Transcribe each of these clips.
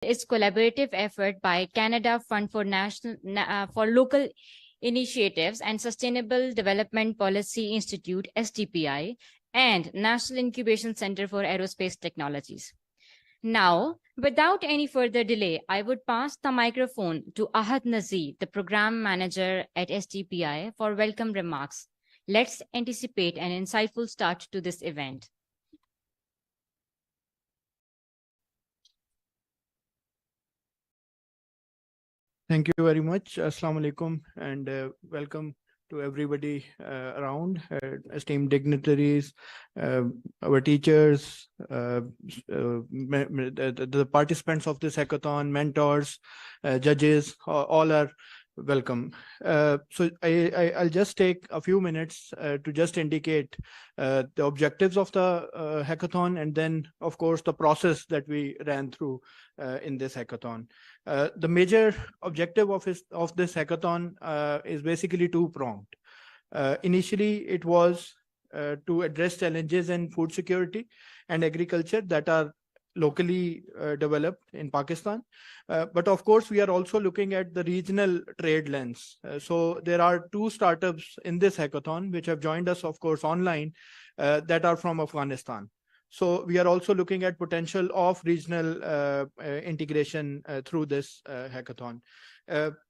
Its collaborative effort by Canada Fund for for Local Initiatives and Sustainable Development Policy Institute (SDPI) and National Incubation Center for Aerospace Technologies. Now, without any further delay, I would pass the microphone to Ahad Nazir, the program manager at SDPI, for welcome remarks. Let's anticipate an insightful start to this event. Thank you very much. Assalamu alaikum and welcome to everybody around, esteemed dignitaries, our teachers, the participants of this hackathon, mentors, judges, all are welcome. So I'll just take a few minutes to just indicate the objectives of the hackathon, and then, of course, the process that we ran through in this hackathon. The major objective of this hackathon is basically two-pronged. Initially, it was to address challenges in food security and agriculture that are locally developed in Pakistan. But of course, we are also looking at the regional trade lens. So there are two startups in this hackathon which have joined us, of course, online that are from Afghanistan. So we are also looking at potential of regional integration through this hackathon.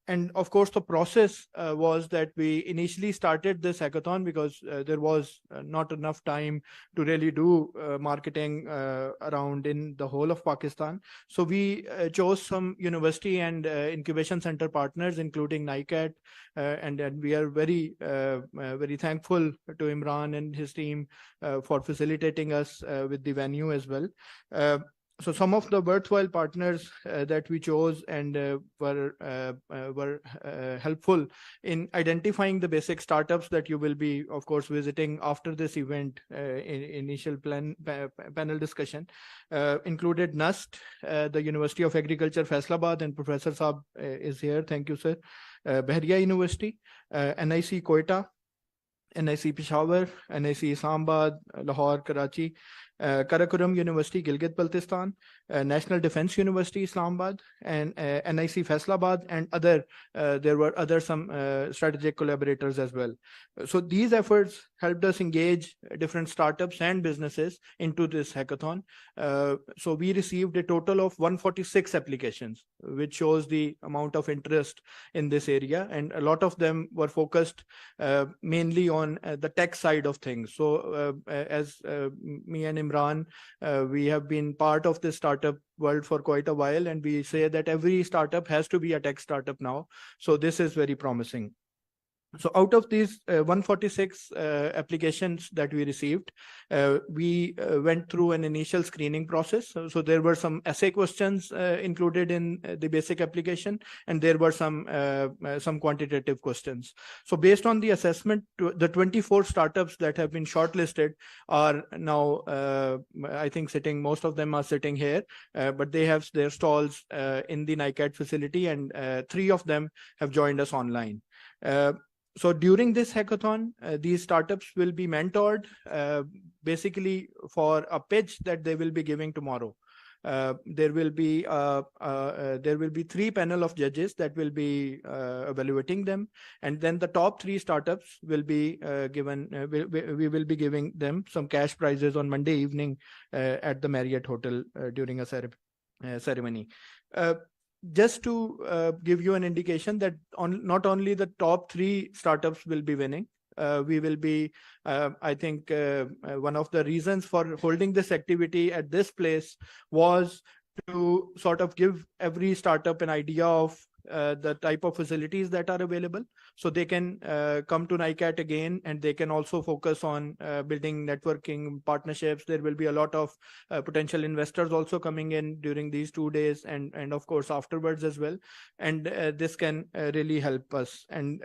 And of course, the process was that we initially started this hackathon because there was not enough time to really do marketing around in the whole of Pakistan. So we chose some university and incubation center partners, including NICAT, and we are very, very thankful to Imran and his team for facilitating us with the venue as well. So some of the worthwhile partners that we chose and were helpful in identifying the basic startups that you will be, of course, visiting after this event in initial panel discussion, included NUST, the University of Agriculture, Faisalabad, and Professor Saab is here. Thank you, sir. Bahria University, NIC Quetta, NIC Peshawar, NIC Islamabad, Lahore, Karachi, Karakoram University, Gilgit-Baltistan, National Defense University, Islamabad, and NIC Faisalabad, and other. There were some strategic collaborators as well. So these efforts helped us engage different startups and businesses into this hackathon. So we received a total of 146 applications, which shows the amount of interest in this area, and a lot of them were focused mainly on the tech side of things. So as me and Imran, we have been part of this startup world for quite a while, and we say that every startup has to be a tech startup now. So this is very promising. So out of these 146 applications that we received, we went through an initial screening process. So there were some essay questions included in the basic application, and there were some quantitative questions. So based on the assessment, the 24 startups that have been shortlisted are now, I think, most of them are sitting here, but they have their stalls in the NICAT facility, and 3 of them have joined us online. So during this hackathon, these startups will be mentored basically for a pitch that they will be giving tomorrow. There will be 3 panel of judges that will be evaluating them, and then the top 3 startups will be given. We will be giving them some cash prizes on Monday evening at the Marriott Hotel during a ceremony. Just to give you an indication that not only the top 3 startups will be winning, we will be, I think, one of the reasons for holding this activity at this place was to sort of give every startup an idea of the type of facilities that are available, so they can come to NICAT again, and they can also focus on building networking partnerships. There will be a lot of potential investors also coming in during these 2 days, and of course afterwards as well, and this can really help us. And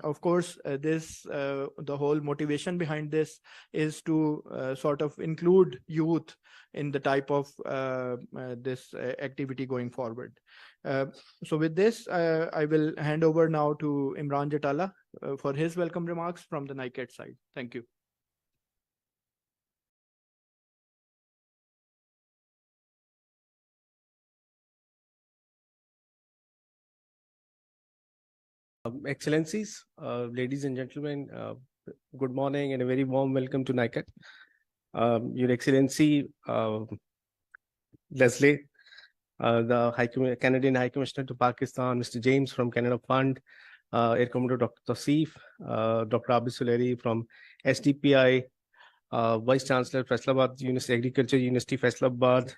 of course the whole motivation behind this is to sort of include youth in the type of this activity going forward. So with this, I will hand over now to Imran Jatala for his welcome remarks from the NICAT side. Thank you. Excellencies, ladies and gentlemen, good morning and a very warm welcome to NICAT. Your Excellency, Leslie, the Canadian High Commissioner to Pakistan, Mr. James from Canada Fund, Air Commodore Dr. Tausif, Dr. Abid Suleri from SDPI, Vice Chancellor, Faisalabad University, Agriculture University, Faisalabad,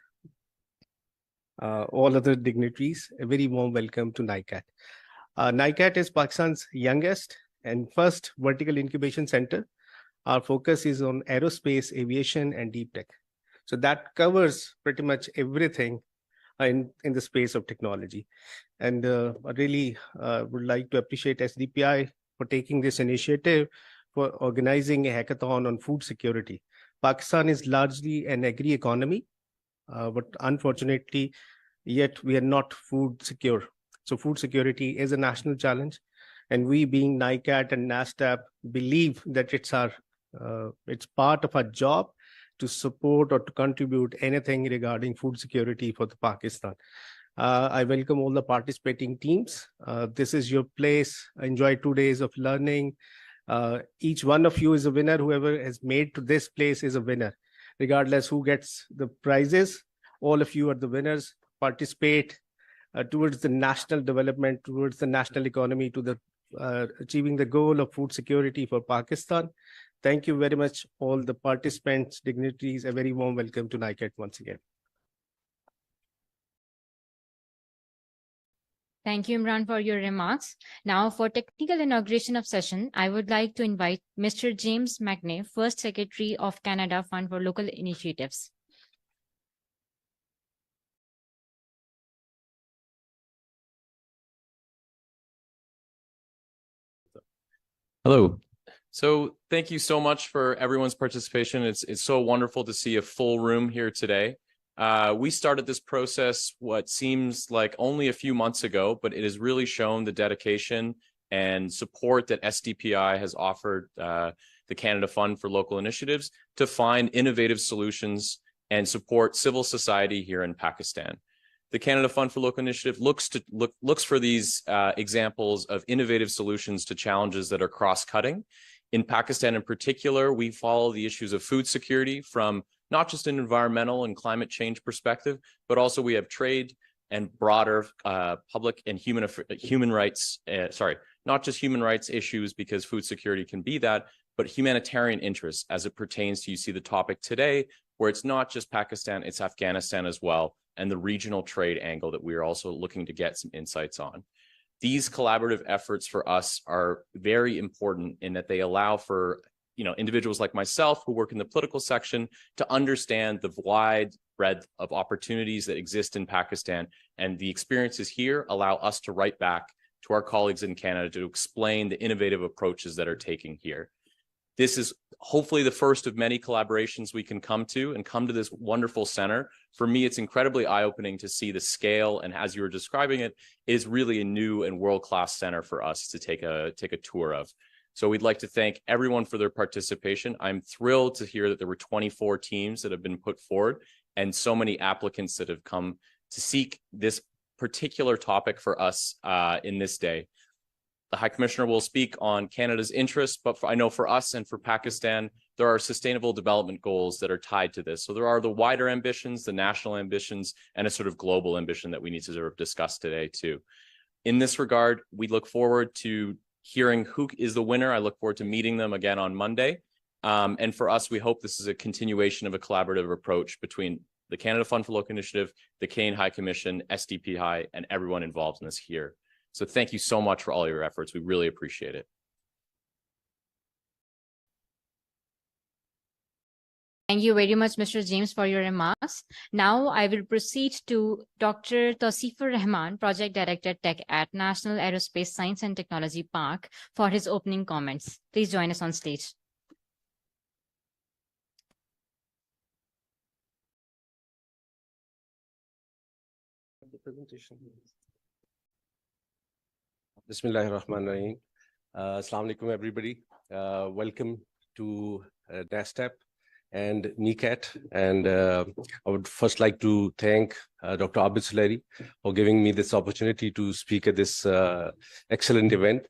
all other dignitaries, a very warm welcome to NICAT. NICAT is Pakistan's youngest and first vertical incubation center. Our focus is on aerospace, aviation, and deep tech. So that covers pretty much everything in the space of technology. And I really would like to appreciate SDPI for taking this initiative for organizing a hackathon on food security. Pakistan is largely an agri economy, but unfortunately, yet we are not food secure. So food security is a national challenge, and we, being NICAT and NASDAP, believe that it's part of our job to support or to contribute anything regarding food security for the Pakistan. I welcome all the participating teams. This is your place. Enjoy 2 days of learning. Each one of you is a winner. Whoever has made to this place is a winner, regardless who gets the prizes. All of you are the winners. Participate towards the national development, towards the national economy, to the achieving the goal of food security for Pakistan. Thank you very much, all the participants, dignitaries. A very warm welcome to NICAT once again. Thank you, Imran, for your remarks. Now, for technical inauguration of session, I would like to invite Mr. James McNay, First Secretary of Canada Fund for Local Initiatives. Hello. So thank you so much for everyone's participation. It's so wonderful to see a full room here today. We started this process what seems like only a few months ago, but it has really shown the dedication and support that SDPI has offered the Canada Fund for Local Initiatives to find innovative solutions and support civil society here in Pakistan. The Canada Fund for Local Initiative looks for these examples of innovative solutions to challenges that are cross-cutting. In Pakistan in particular, we follow the issues of food security from not just an environmental and climate change perspective, but also we have trade and broader public and human rights, not just human rights issues, because food security can be that, but humanitarian interests as it pertains to, you see the topic today, where it's not just Pakistan, it's Afghanistan as well, and the regional trade angle that we are also looking to get some insights on. These collaborative efforts for us are very important in that they allow for individuals like myself who work in the political section to understand the wide breadth of opportunities that exist in Pakistan, and the experiences here allow us to write back to our colleagues in Canada to explain the innovative approaches that are taking here. This is hopefully the first of many collaborations we can come to this wonderful center. For me, it's incredibly eye-opening to see the scale, and as you were describing it, is really a new and world-class center for us to take a tour of. So we'd like to thank everyone for their participation. I'm thrilled to hear that there were 24 teams that have been put forward and so many applicants that have come to seek this particular topic for us in this day. The High Commissioner will speak on Canada's interests, but I know for us and for Pakistan, there are sustainable development goals that are tied to this. So there are the wider ambitions, the national ambitions, and a sort of global ambition that we need to sort of discuss today too. In this regard, we look forward to hearing who is the winner. I look forward to meeting them again on Monday. And for us, we hope this is a continuation of a collaborative approach between the Canada Fund for Local Initiative, the Canadian High Commission, SDPI, and everyone involved in this here. So thank you so much for all your efforts. We really appreciate it. Thank you very much, Mr. James, for your remarks. Now I will proceed to Dr. Tausifur Rahman, Project Director Tech at National Aerospace Science and Technology Park, for his opening comments. Please join us on stage. The presentation. Bismillahirrahmanirrahim. Assalamu alaikum, everybody. Welcome to NASDAP and NICAT. And I would first like to thank Dr. Abid Suleri for giving me this opportunity to speak at this excellent event.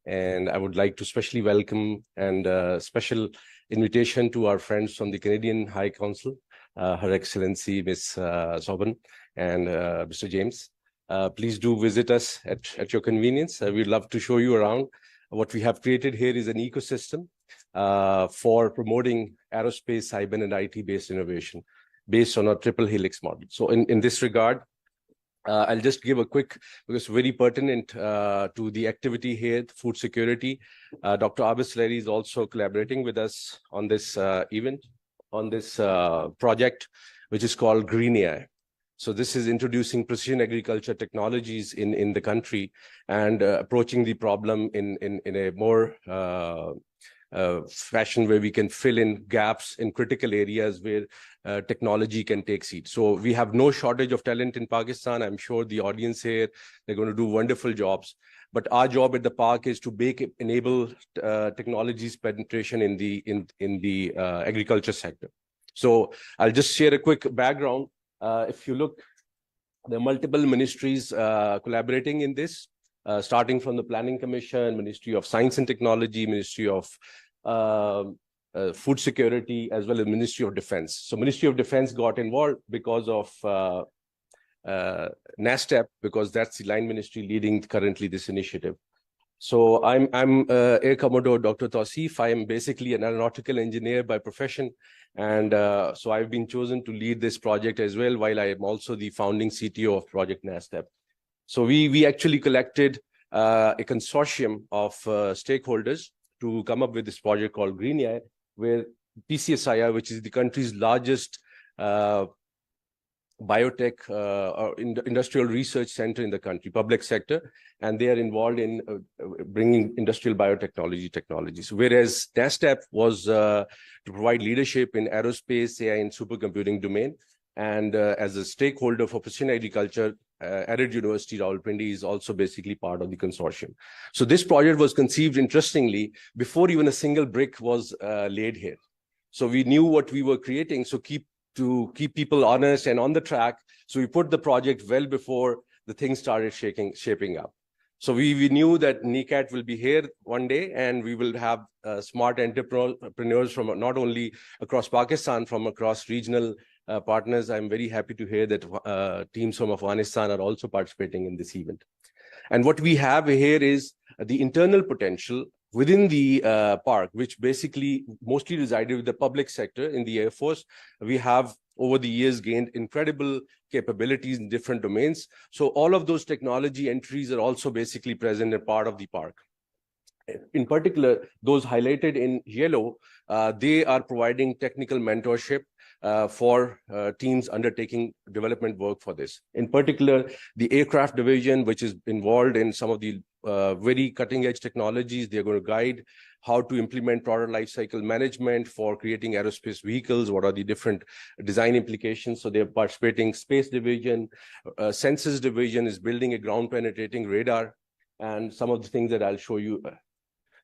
And I would like to especially welcome and special invitation to our friends from the Canadian High Council, Her Excellency Ms. Soban and Mr. James. Please do visit us at your convenience. We'd love to show you around. What we have created here is an ecosystem for promoting aerospace, cyber, and IT-based innovation based on a triple helix model. So in this regard, I'll just give a quick, because very pertinent to the activity here, food security. Dr. Abis Leri is also collaborating with us on this event, on this project, which is called Green AI. So this is introducing precision agriculture technologies in the country and approaching the problem in a more fashion where we can fill in gaps in critical areas where technology can take seat. So we have no shortage of talent in Pakistan. I'm sure the audience here, they're going to do wonderful jobs. But our job at the park is to enable technologies penetration in the agriculture sector. So I'll just share a quick background. If you look, there are multiple ministries collaborating in this, starting from the Planning Commission, Ministry of Science and Technology, Ministry of Food Security, as well as Ministry of Defense. So Ministry of Defense got involved because of NASTEP, because that's the line ministry leading currently this initiative. So I'm Air Commodore Dr. Tausif. I am basically an aeronautical engineer by profession. And so I've been chosen to lead this project as well, while I am also the founding CTO of Project NASTEP. So we actually collected a consortium of stakeholders to come up with this project called Green AI, where PCSIR, which is the country's largest biotech or industrial research center in the country, public sector, and they are involved in bringing industrial biotechnology technologies. Whereas NASTEP was to provide leadership in aerospace, AI, and supercomputing domain. And as a stakeholder for precision agriculture, Arid University Rawalpindi is also basically part of the consortium. So this project was conceived, interestingly, before even a single brick was laid here. So we knew what we were creating, so to keep people honest and on the track. So we put the project well before the things started shaping up. So we knew that NECAT will be here one day, and we will have smart entrepreneurs from not only across Pakistan, from across regional partners. I'm very happy to hear that teams from Afghanistan are also participating in this event. And what we have here is the internal potential within the park, which basically mostly resided with the public sector in the Air Force. We have over the years gained incredible capabilities in different domains. So all of those technology entries are also basically present and part of the park. In particular, those highlighted in yellow, they are providing technical mentorship for teams undertaking development work for this. In particular, the aircraft division, which is involved in some of the very cutting edge technologies, they're going to guide how to implement product lifecycle management for creating aerospace vehicles, what are the different design implications. So they're participating. Space division, sensors division is building a ground penetrating radar, and some of the things that I'll show you.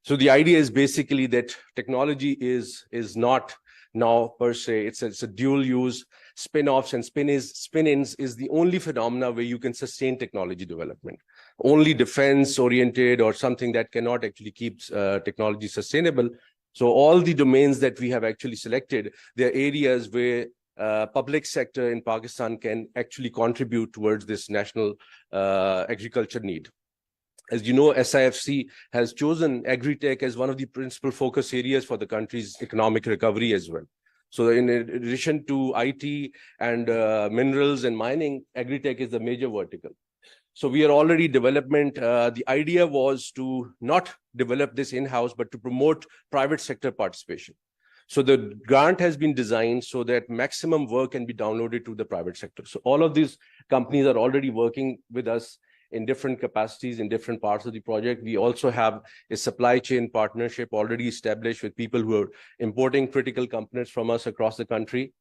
So the idea is basically that technology is not now per se, it's a dual use. Spin-offs and spin-ins is the only phenomena where you can sustain technology development. Only defense oriented or something that cannot actually keep technology sustainable. So all the domains that we have actually selected, they're areas where public sector in Pakistan can actually contribute towards this national agriculture need. As you know, SIFC has chosen agri-tech as one of the principal focus areas for the country's economic recovery as well. So in addition to IT and minerals and mining, agri-tech is the major vertical. So we are already development. The idea was to not develop this in-house, but to promote private sector participation. So the grant has been designed so that maximum work can be downloaded to the private sector. So all of these companies are already working with us in different capacities in different parts of the project. We also have a supply chain partnership already established with people who are importing critical components from us across the country.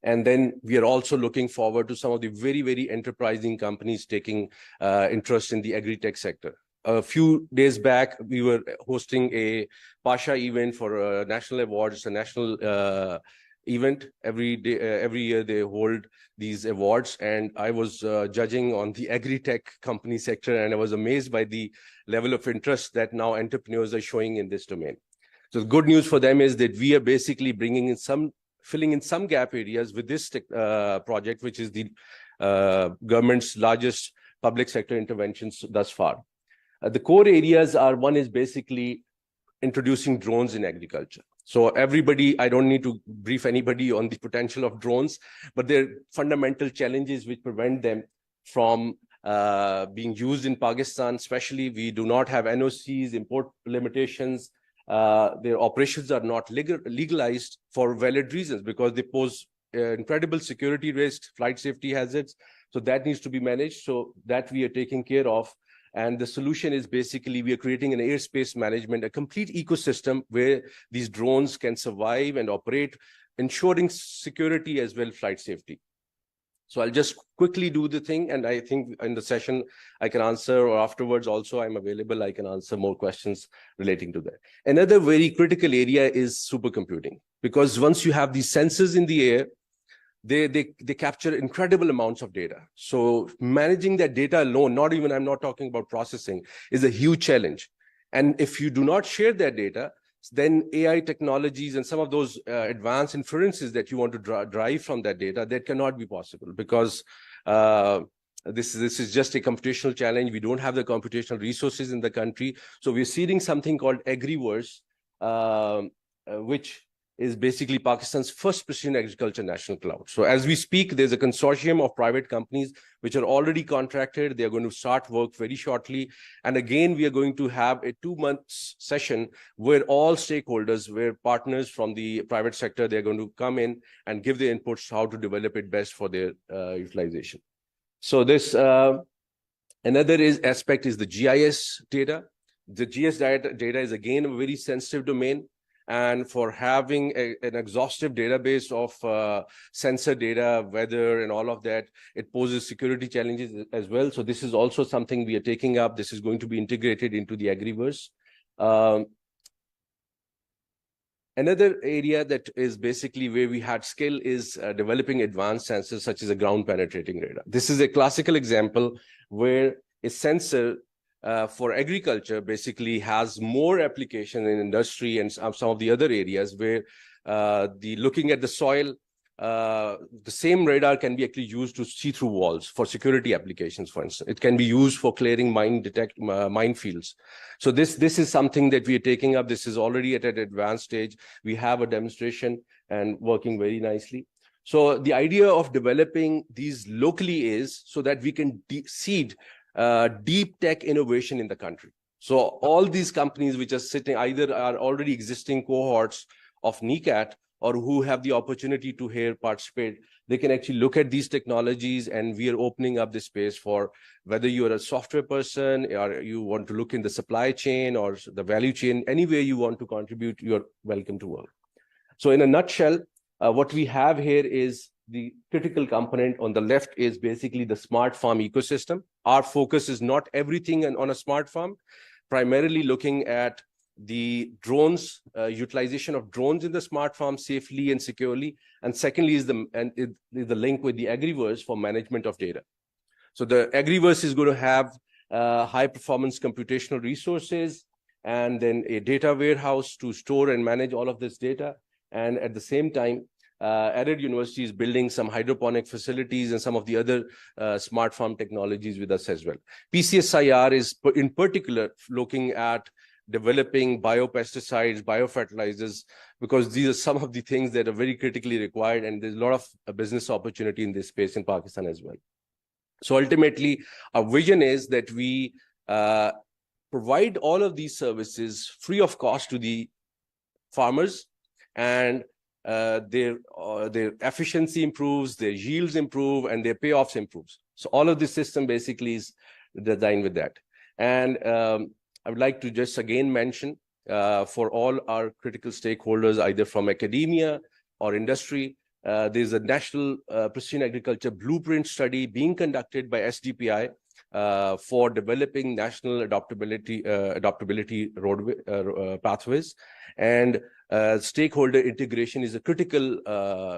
And then we are also looking forward to some of the very, very enterprising companies taking interest in the agri-tech sector. A few days back, we were hosting a Pasha event for national awards, a national event every day. Every year they hold these awards, and I was judging on the agri-tech company sector, and I was amazed by the level of interest that now entrepreneurs are showing in this domain. So the good news for them is that we are basically filling in some gap areas with this project, which is the government's largest public sector interventions thus far. The core areas are, one is basically introducing drones in agriculture. So everybody, I don't need to brief anybody on the potential of drones, but there are fundamental challenges which prevent them from being used in Pakistan. Especially, we do not have NOCs, import limitations. Their operations are not legalized for valid reasons, because they pose incredible security risks, flight safety hazards. So that needs to be managed. So that we are taking care of. And the solution is basically we are creating an airspace management, a complete ecosystem where these drones can survive and operate, ensuring security as well flight safety. So I'll just quickly do the thing, and I think in the session I can answer, or afterwards also I'm available, I can answer more questions relating to that. Another very critical area is supercomputing, because once you have these sensors in the air, they capture incredible amounts of data. So managing that data alone, I'm not talking about processing, is a huge challenge. And if you do not share that data, then AI technologies and some of those advanced inferences that you want to drive from that data, that cannot be possible, because this is just a computational challenge. We don't have the computational resources in the country. So we're seeding something called Agriverse, which is basically Pakistan's first precision agriculture national cloud. So as we speak, there's a consortium of private companies which are already contracted. They're going to start work very shortly. And again, we are going to have a 2-month session where all stakeholders, where partners from the private sector, they're going to come in and give their inputs how to develop it best for their utilization. So this, another aspect is the GIS data. The GIS data is again a very sensitive domain. And for having an exhaustive database of sensor data, weather, and all of that, it poses security challenges as well. So this is also something we are taking up. This is going to be integrated into the Agriverse. Another area that is basically where we had skill is developing advanced sensors, such as a ground penetrating radar. This is a classical example where a sensor for agriculture basically has more application in industry and some of the other areas where looking at the soil, the same radar can be actually used to see through walls for security applications, for instance. It can be used for clearing minefields. So this is something that we are taking up. This is already at an advanced stage. We have a demonstration and working very nicely. So the idea of developing these locally is so that we can seed deep tech innovation in the country. So all these companies which are sitting either are already existing cohorts of NECAT or who have the opportunity to here participate, they can actually look at these technologies, and we are opening up the space for whether you are a software person or you want to look in the supply chain or the value chain, anywhere you want to contribute, you're welcome to work. So in a nutshell, what we have here is the critical component on the left is basically the smart farm ecosystem. Our focus is not everything on a smart farm, primarily looking at the drones, utilization of drones in the smart farm safely and securely. And secondly is the link with the Agriverse for management of data. So the Agriverse is going to have high performance computational resources and then a data warehouse to store and manage all of this data. And at the same time, Arid University is building some hydroponic facilities and some of the other smart farm technologies with us as well. PCSIR is in particular looking at developing biopesticides, biofertilizers, because these are some of the things that are very critically required, and there's a lot of business opportunity in this space in Pakistan as well. So ultimately, our vision is that we provide all of these services free of cost to the farmers, and their efficiency improves, their yields improve, and their payoffs improves. So all of this system basically is designed with that. And I would like to just again mention for all our critical stakeholders, either from academia or industry, there's a national precision agriculture blueprint study being conducted by SDPI for developing national adaptability roadway pathways, and stakeholder integration is a critical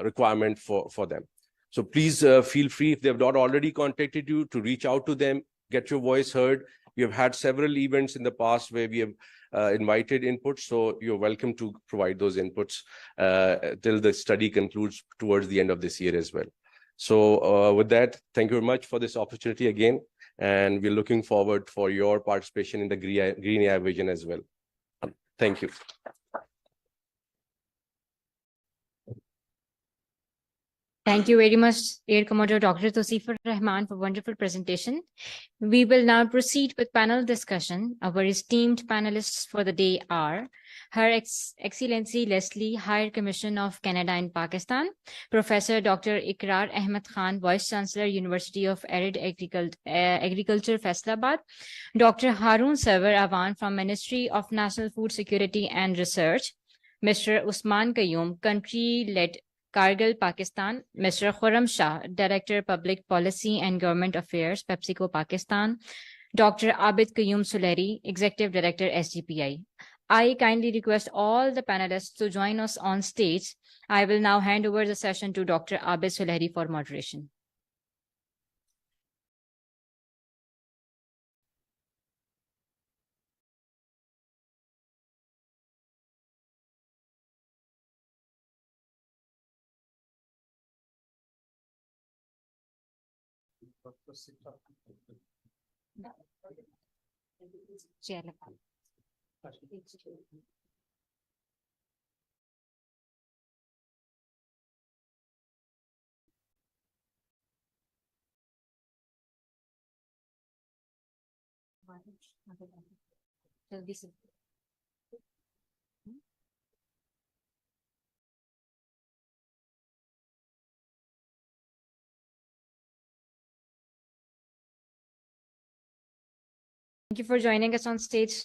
requirement for them. So please feel free, if they have not already contacted you, to reach out to them, get your voice heard. We have had several events in the past where we have invited inputs, so you're welcome to provide those inputs till the study concludes towards the end of this year as well. So with that, thank you very much for this opportunity again, and we're looking forward for your participation in the Green AI vision as well. Thank you. Thank you very much, Air Commodore Dr. Tosifur Rahman, for wonderful presentation. We will now proceed with panel discussion. Our esteemed panelists for the day are Her Excellency Leslie, High Commission of Canada in Pakistan, Professor Dr. Ikrar Ahmed Khan, Vice Chancellor, University of Arid Agriculture, Faisalabad, Dr. Haroon Sarwar Awan from Ministry of National Food Security and Research, Mr. Usman Qayyum, Country-led Kargil, Pakistan, Mr. Khurram Shah, Director, Public Policy and Government Affairs, PepsiCo, Pakistan, Dr. Abid Qayyum Suleri, Executive Director, SGPI. I kindly request all the panelists to join us on stage. I will now hand over the session to Dr. Abid Suleri for moderation. Thank you for joining us on stage.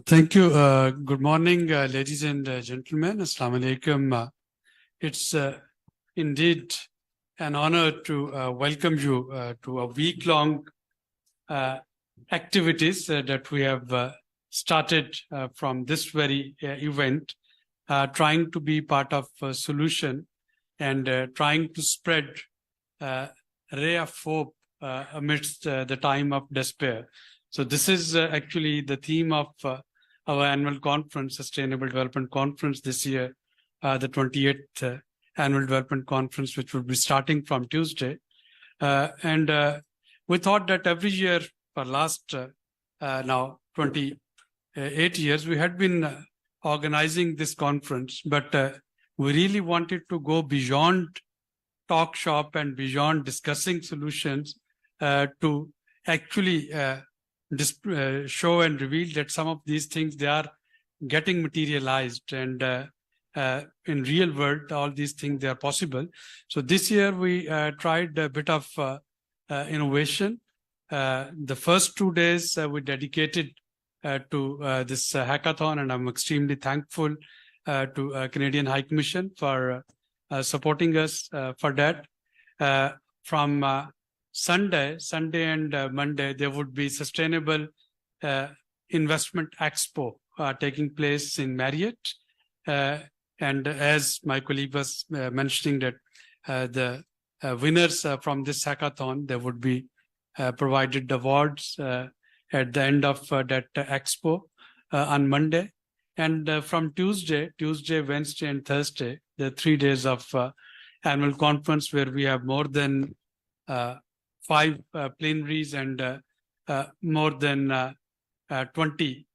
Thank you. Good morning, ladies and gentlemen. Assalamu alaikum. It's indeed an honor to welcome you to a week-long activities that we have started from this very event, trying to be part of a solution and trying to spread a ray of hope amidst the time of despair. So this is actually the theme of our annual conference, Sustainable Development Conference this year, the 28th Annual Development Conference, which will be starting from Tuesday. And we thought that every year for last now 28 years, we had been organizing this conference, but we really wanted to go beyond talk shop and beyond discussing solutions to actually show and reveal that some of these things, they are getting materialized, and in real world, all these things, they are possible. So this year we tried a bit of innovation. The first 2 days we dedicated to this hackathon, and I'm extremely thankful to Canadian High Commission for supporting us for that. From Sunday and Monday, there would be Sustainable Investment Expo taking place in Marriott. And as my colleague was mentioning that the winners from this hackathon, they would be provided awards at the end of that expo on Monday. And from Tuesday, Wednesday, and Thursday, the 3 days of annual conference, where we have more than 5 plenaries and more than 20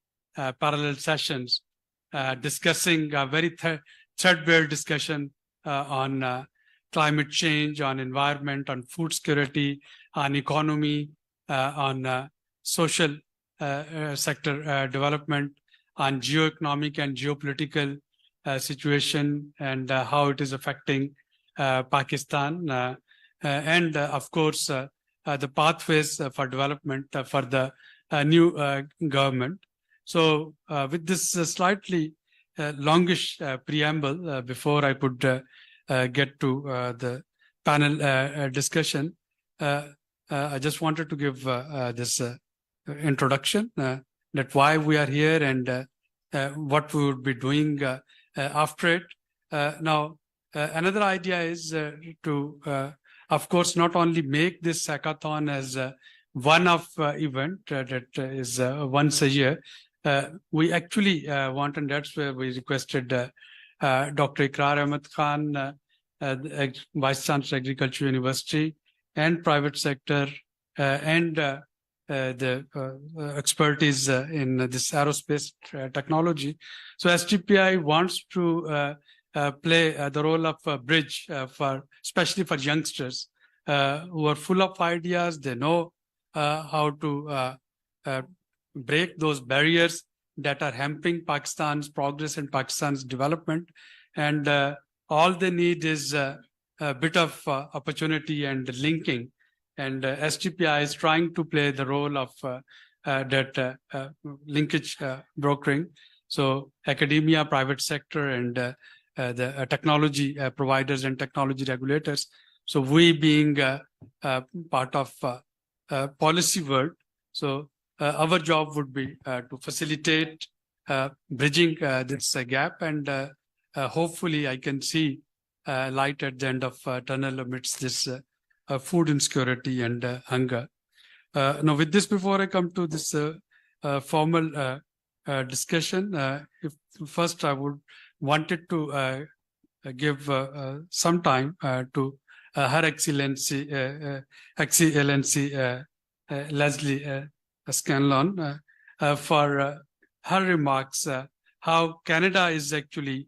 parallel sessions discussing a very threadbare discussion on climate change, on environment, on food security, on economy, on social sector development, on geoeconomic and geopolitical situation and how it is affecting Pakistan, and of course, the pathways for development for the new government. So with this slightly longish preamble, before I could get to the panel discussion, I just wanted to give this introduction that why we are here and what we would be doing after it. Now, another idea is to, of course, not only make this hackathon as one-off event that is once a year. We actually want, and that's where we requested Dr. Ikrar Ahmed Khan, Vice Chancellor, Agriculture University, and private sector, and the expertise in this aerospace technology. So STPI wants to play the role of a bridge especially for youngsters who are full of ideas. They know how to break those barriers that are hampering Pakistan's progress and Pakistan's development. And all they need is a bit of opportunity and linking. And STPI is trying to play the role of that linkage brokering. So academia, private sector, and the technology providers and technology regulators. So we being part of policy world. So our job would be to facilitate bridging this gap, and hopefully I can see light at the end of tunnel amidst this food insecurity and hunger. Now, with this, before I come to this formal discussion, if first I would wanted to give some time to Her Excellency Leslie Scanlon for her remarks, how Canada is actually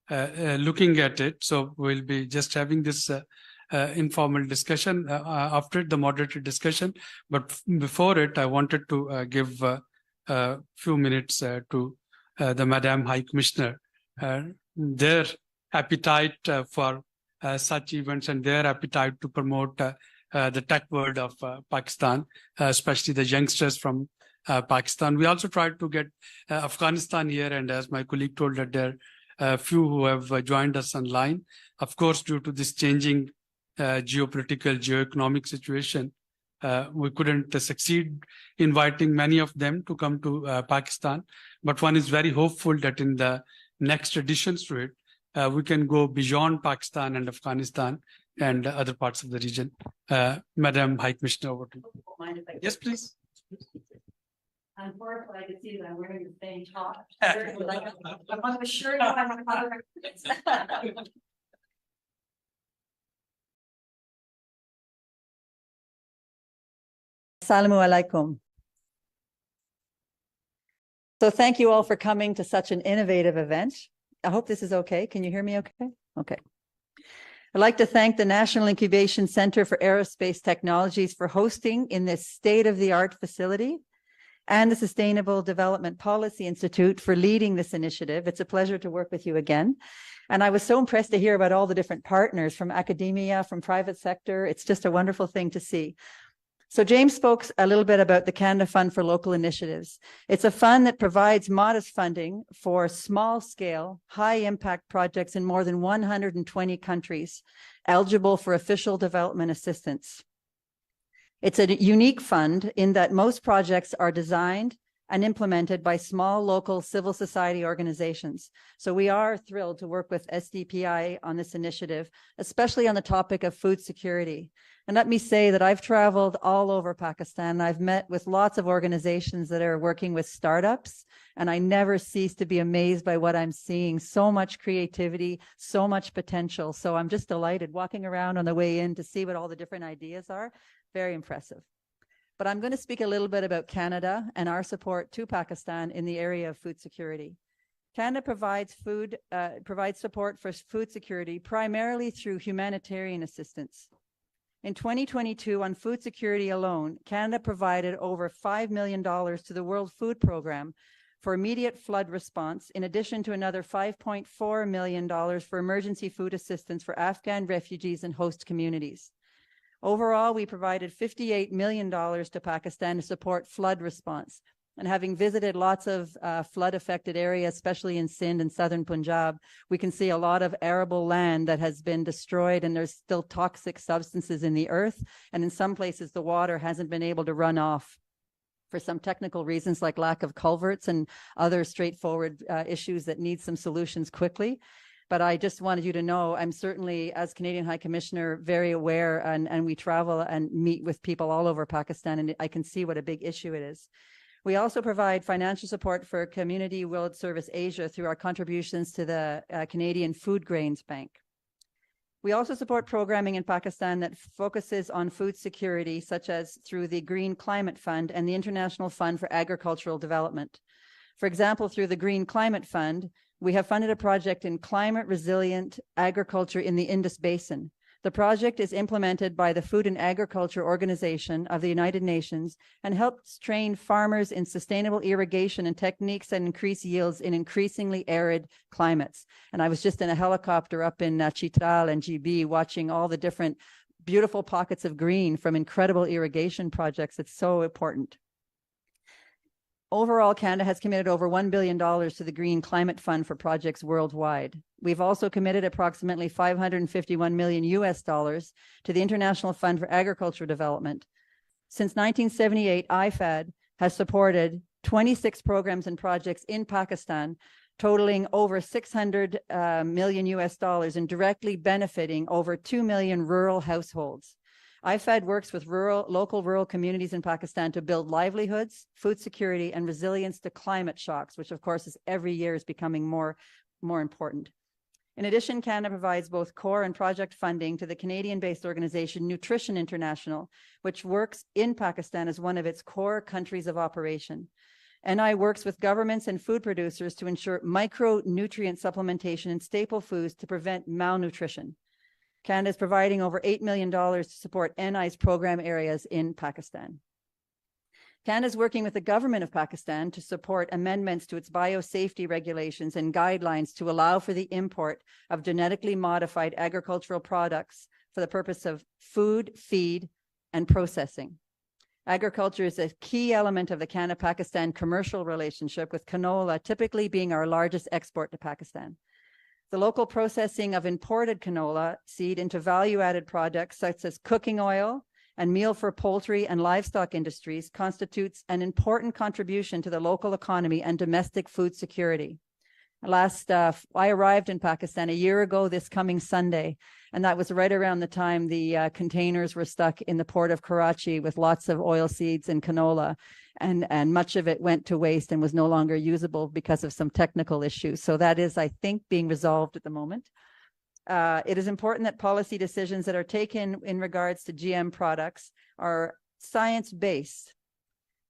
looking at it. So we'll be just having this informal discussion after the moderated discussion. But before it, I wanted to give a few minutes to the Madam High Commissioner, their appetite for such events and their appetite to promote the tech world of Pakistan, especially the youngsters from Pakistan. We also tried to get Afghanistan here, and as my colleague told that there are few who have joined us online. Of course, due to this changing geopolitical, geoeconomic situation, we couldn't succeed inviting many of them to come to Pakistan. But one is very hopeful that in the next editions to it, we can go beyond Pakistan and Afghanistan and other parts of the region. Madam High Commissioner, over to you. Yes, please. I'm horrified to see that I'm wearing the same top. I want to assure you I'm a mother. Assalamu alaikum. So thank you all for coming to such an innovative event. I hope this is okay. Can you hear me okay? Okay. I'd like to thank the National Incubation Center for Aerospace Technologies for hosting in this state-of-the-art facility, and the Sustainable Development Policy Institute for leading this initiative. It's a pleasure to work with you again. And I was so impressed to hear about all the different partners from academia, from private sector. It's just a wonderful thing to see. So James spoke a little bit about the Canada Fund for Local Initiatives. It's a fund that provides modest funding for small-scale, high-impact projects in more than 120 countries, eligible for official development assistance. It's a unique fund in that most projects are designed and implemented by small local civil society organizations. So we are thrilled to work with SDPI on this initiative, especially on the topic of food security. And let me say that I've traveled all over Pakistan. I've met with lots of organizations that are working with startups, and I never cease to be amazed by what I'm seeing. So much creativity, so much potential. So I'm just delighted walking around on the way in to see what all the different ideas are. Very impressive. But I'm going to speak a little bit about Canada and our support to Pakistan in the area of food security. Canada provides support for food security primarily through humanitarian assistance. In 2022, on food security alone, Canada provided over $5 million to the World Food Programme for immediate flood response, in addition to another $5.4 million for emergency food assistance for Afghan refugees and host communities. Overall, we provided $58 million to Pakistan to support flood response. And having visited lots of flood-affected areas, especially in Sindh and southern Punjab, we can see a lot of arable land that has been destroyed, and there's still toxic substances in the earth. And in some places, the water hasn't been able to run off for some technical reasons like lack of culverts and other straightforward issues that need some solutions quickly. But I just wanted you to know, I'm certainly, as Canadian High Commissioner, very aware, and we travel and meet with people all over Pakistan, and I can see what a big issue it is. We also provide financial support for Community World Service Asia through our contributions to the Canadian Food Grains Bank. We also support programming in Pakistan that focuses on food security, such as through the Green Climate Fund and the International Fund for Agricultural Development. For example, through the Green Climate Fund, we have funded a project in climate resilient agriculture in the Indus Basin. The project is implemented by the Food and Agriculture Organization of the United Nations and helps train farmers in sustainable irrigation and techniques that increase yields in increasingly arid climates. And I was just in a helicopter up in Chitral and GB watching all the different beautiful pockets of green from incredible irrigation projects. It's so important. Overall, Canada has committed over $1 billion to the Green Climate Fund for projects worldwide. We've also committed approximately $551 million to the International Fund for Agricultural Development. Since 1978, IFAD has supported 26 programs and projects in Pakistan, totaling over $600 million and directly benefiting over 2 million rural households. IFAD works with local rural communities in Pakistan to build livelihoods, food security, and resilience to climate shocks, which of course is every year is becoming more important. In addition, Canada provides both core and project funding to the Canadian-based organization Nutrition International, which works in Pakistan as one of its core countries of operation. NI works with governments and food producers to ensure micronutrient supplementation in staple foods to prevent malnutrition. Canada is providing over $8 million to support NI's program areas in Pakistan. Canada is working with the government of Pakistan to support amendments to its biosafety regulations and guidelines to allow for the import of genetically modified agricultural products for the purpose of food, feed, and processing. Agriculture is a key element of the Canada-Pakistan commercial relationship, with canola typically being our largest export to Pakistan. The local processing of imported canola seed into value-added products such as cooking oil and meal for poultry and livestock industries constitutes an important contribution to the local economy and domestic food security. I arrived in Pakistan a year ago this coming Sunday, and that was right around the time the containers were stuck in the port of Karachi with lots of oil seeds and canola, and much of it went to waste and was no longer usable because of some technical issues. So that is, I think, being resolved at the moment. It is important that policy decisions that are taken in regards to GM products are science-based,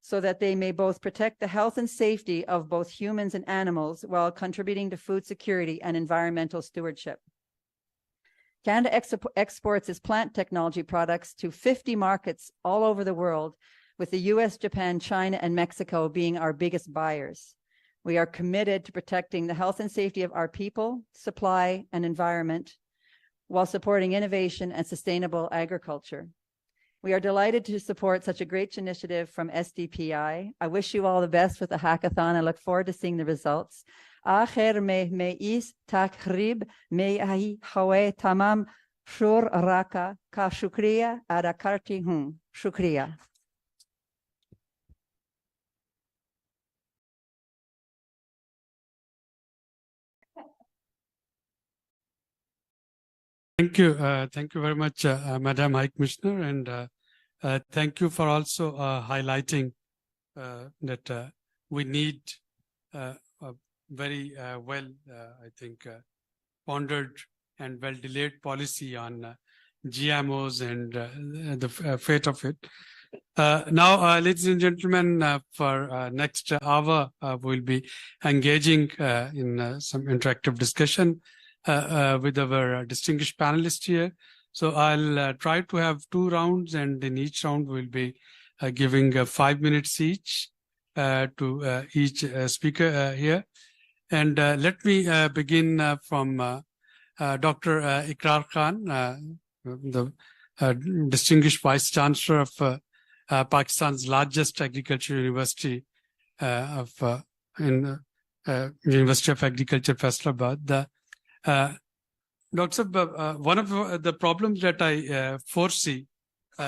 so that they may both protect the health and safety of both humans and animals while contributing to food security and environmental stewardship. Canada exports its plant technology products to 50 markets all over the world, with the US, Japan, China, and Mexico being our biggest buyers. We are committed to protecting the health and safety of our people, supply, and environment, while supporting innovation and sustainable agriculture. We are delighted to support such a great initiative from SDPI. I wish you all the best with the hackathon. I look forward to seeing the results. آخر में इस तक़रीब में यही हुए तमाम शुरका का शुक्रिया अदा करती हूँ। शुक्रिया। Thank you very much, Madam High Commissioner, and thank you for also highlighting that we need a very I think, pondered and well-delayed policy on GMOs and the fate of it. Now, ladies and gentlemen, for next hour, we'll be engaging in some interactive discussion with our distinguished panelists here. So I'll try to have 2 rounds, and in each round we'll be giving 5 minutes each. to each speaker here. And let me begin from Dr. Ikrar Khan, the distinguished Vice Chancellor of Pakistan's largest agriculture university University of Agriculture, Faisalabad. Dr. One of the problems that I foresee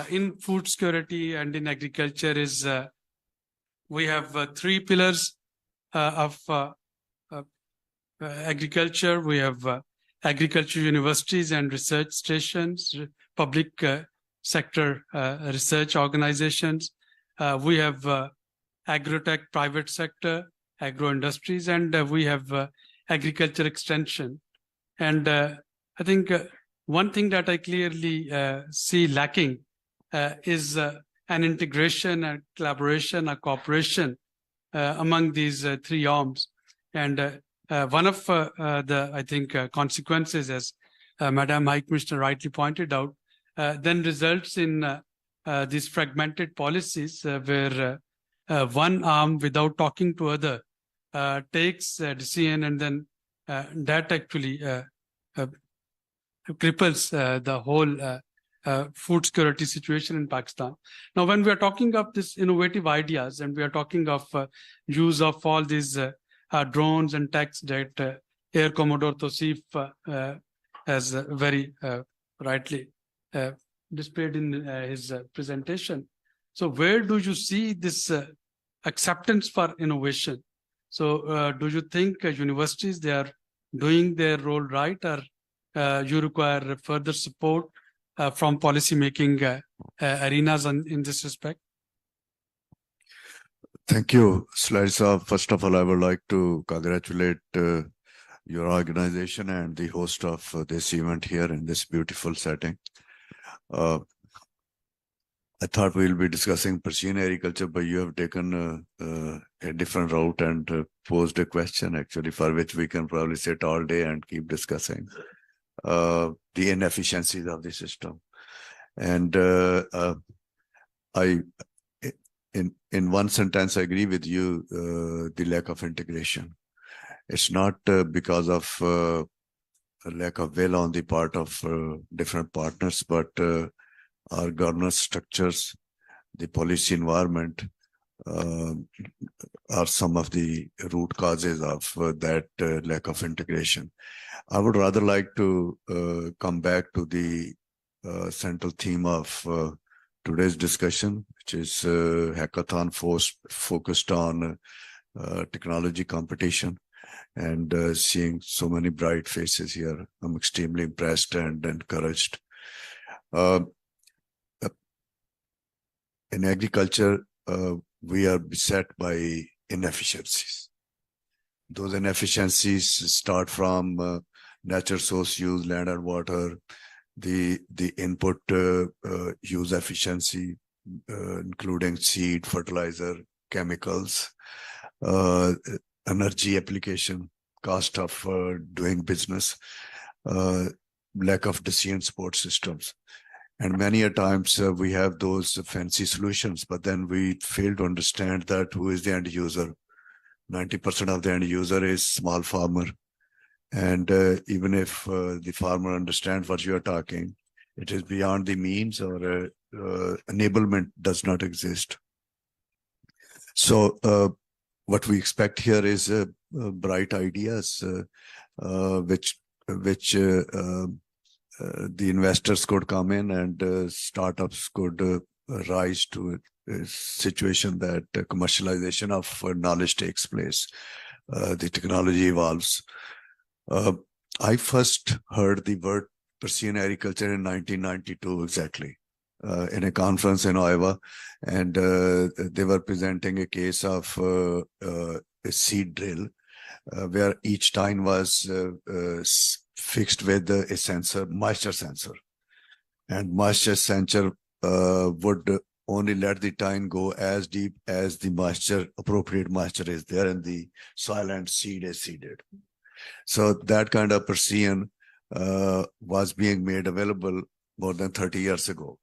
in food security and in agriculture is we have three pillars of agriculture. We have agriculture universities and research stations, public sector research organizations. We have agrotech private sector, agro industries, and we have agriculture extension. And I think one thing that I clearly see lacking is an integration, a collaboration, a cooperation among these three arms. And one of the, I think, consequences, as Madam High Commissioner rightly pointed out, then results in these fragmented policies where one arm, without talking to other, takes a decision, and then that actually cripples the whole food security situation in Pakistan. Now, when we are talking of this innovative ideas, and we are talking of use of all these drones and techs that Air Commodore Tosif has very rightly displayed in his presentation. So where do you see this acceptance for innovation? So do you think universities, they are doing their role right, or you require further support from policy-making arenas in this respect? Thank you, Slides. First of all, I would like to congratulate your organization and the host of this event here in this beautiful setting. I thought we'll be discussing precision agriculture, but you have taken a different route and posed a question, actually, for which we can probably sit all day and keep discussing the inefficiencies of the system. And in one sentence, I agree with you, the lack of integration. It's not because of a lack of will on the part of different partners, but our governance structures, the policy environment are some of the root causes of that lack of integration. I would rather like to come back to the central theme of today's discussion, which is Hackathon focused on technology competition, and seeing so many bright faces here. I'm extremely impressed and encouraged. In agriculture, we are beset by inefficiencies. Those inefficiencies start from natural source use, land and water, the input use efficiency, including seed, fertilizer, chemicals, energy application, cost of doing business, lack of decision support systems. And many a times we have those fancy solutions, but then we fail to understand that who is the end user. 90% of the end user is small farmer. And even if the farmer understands what you are talking, it is beyond the means, or enablement does not exist. So what we expect here is bright ideas, which the investors could come in, and startups could rise to a situation that commercialization of knowledge takes place. The technology evolves. I first heard the word precision agriculture in 1992 exactly, in a conference in Iowa, and they were presenting a case of a seed drill where each tine was fixed with a sensor, moisture sensor, and moisture sensor would only let the tine go as deep as the moisture, appropriate moisture is there in the soil, and seed is seeded. So that kind of precision was being made available more than 30 years ago.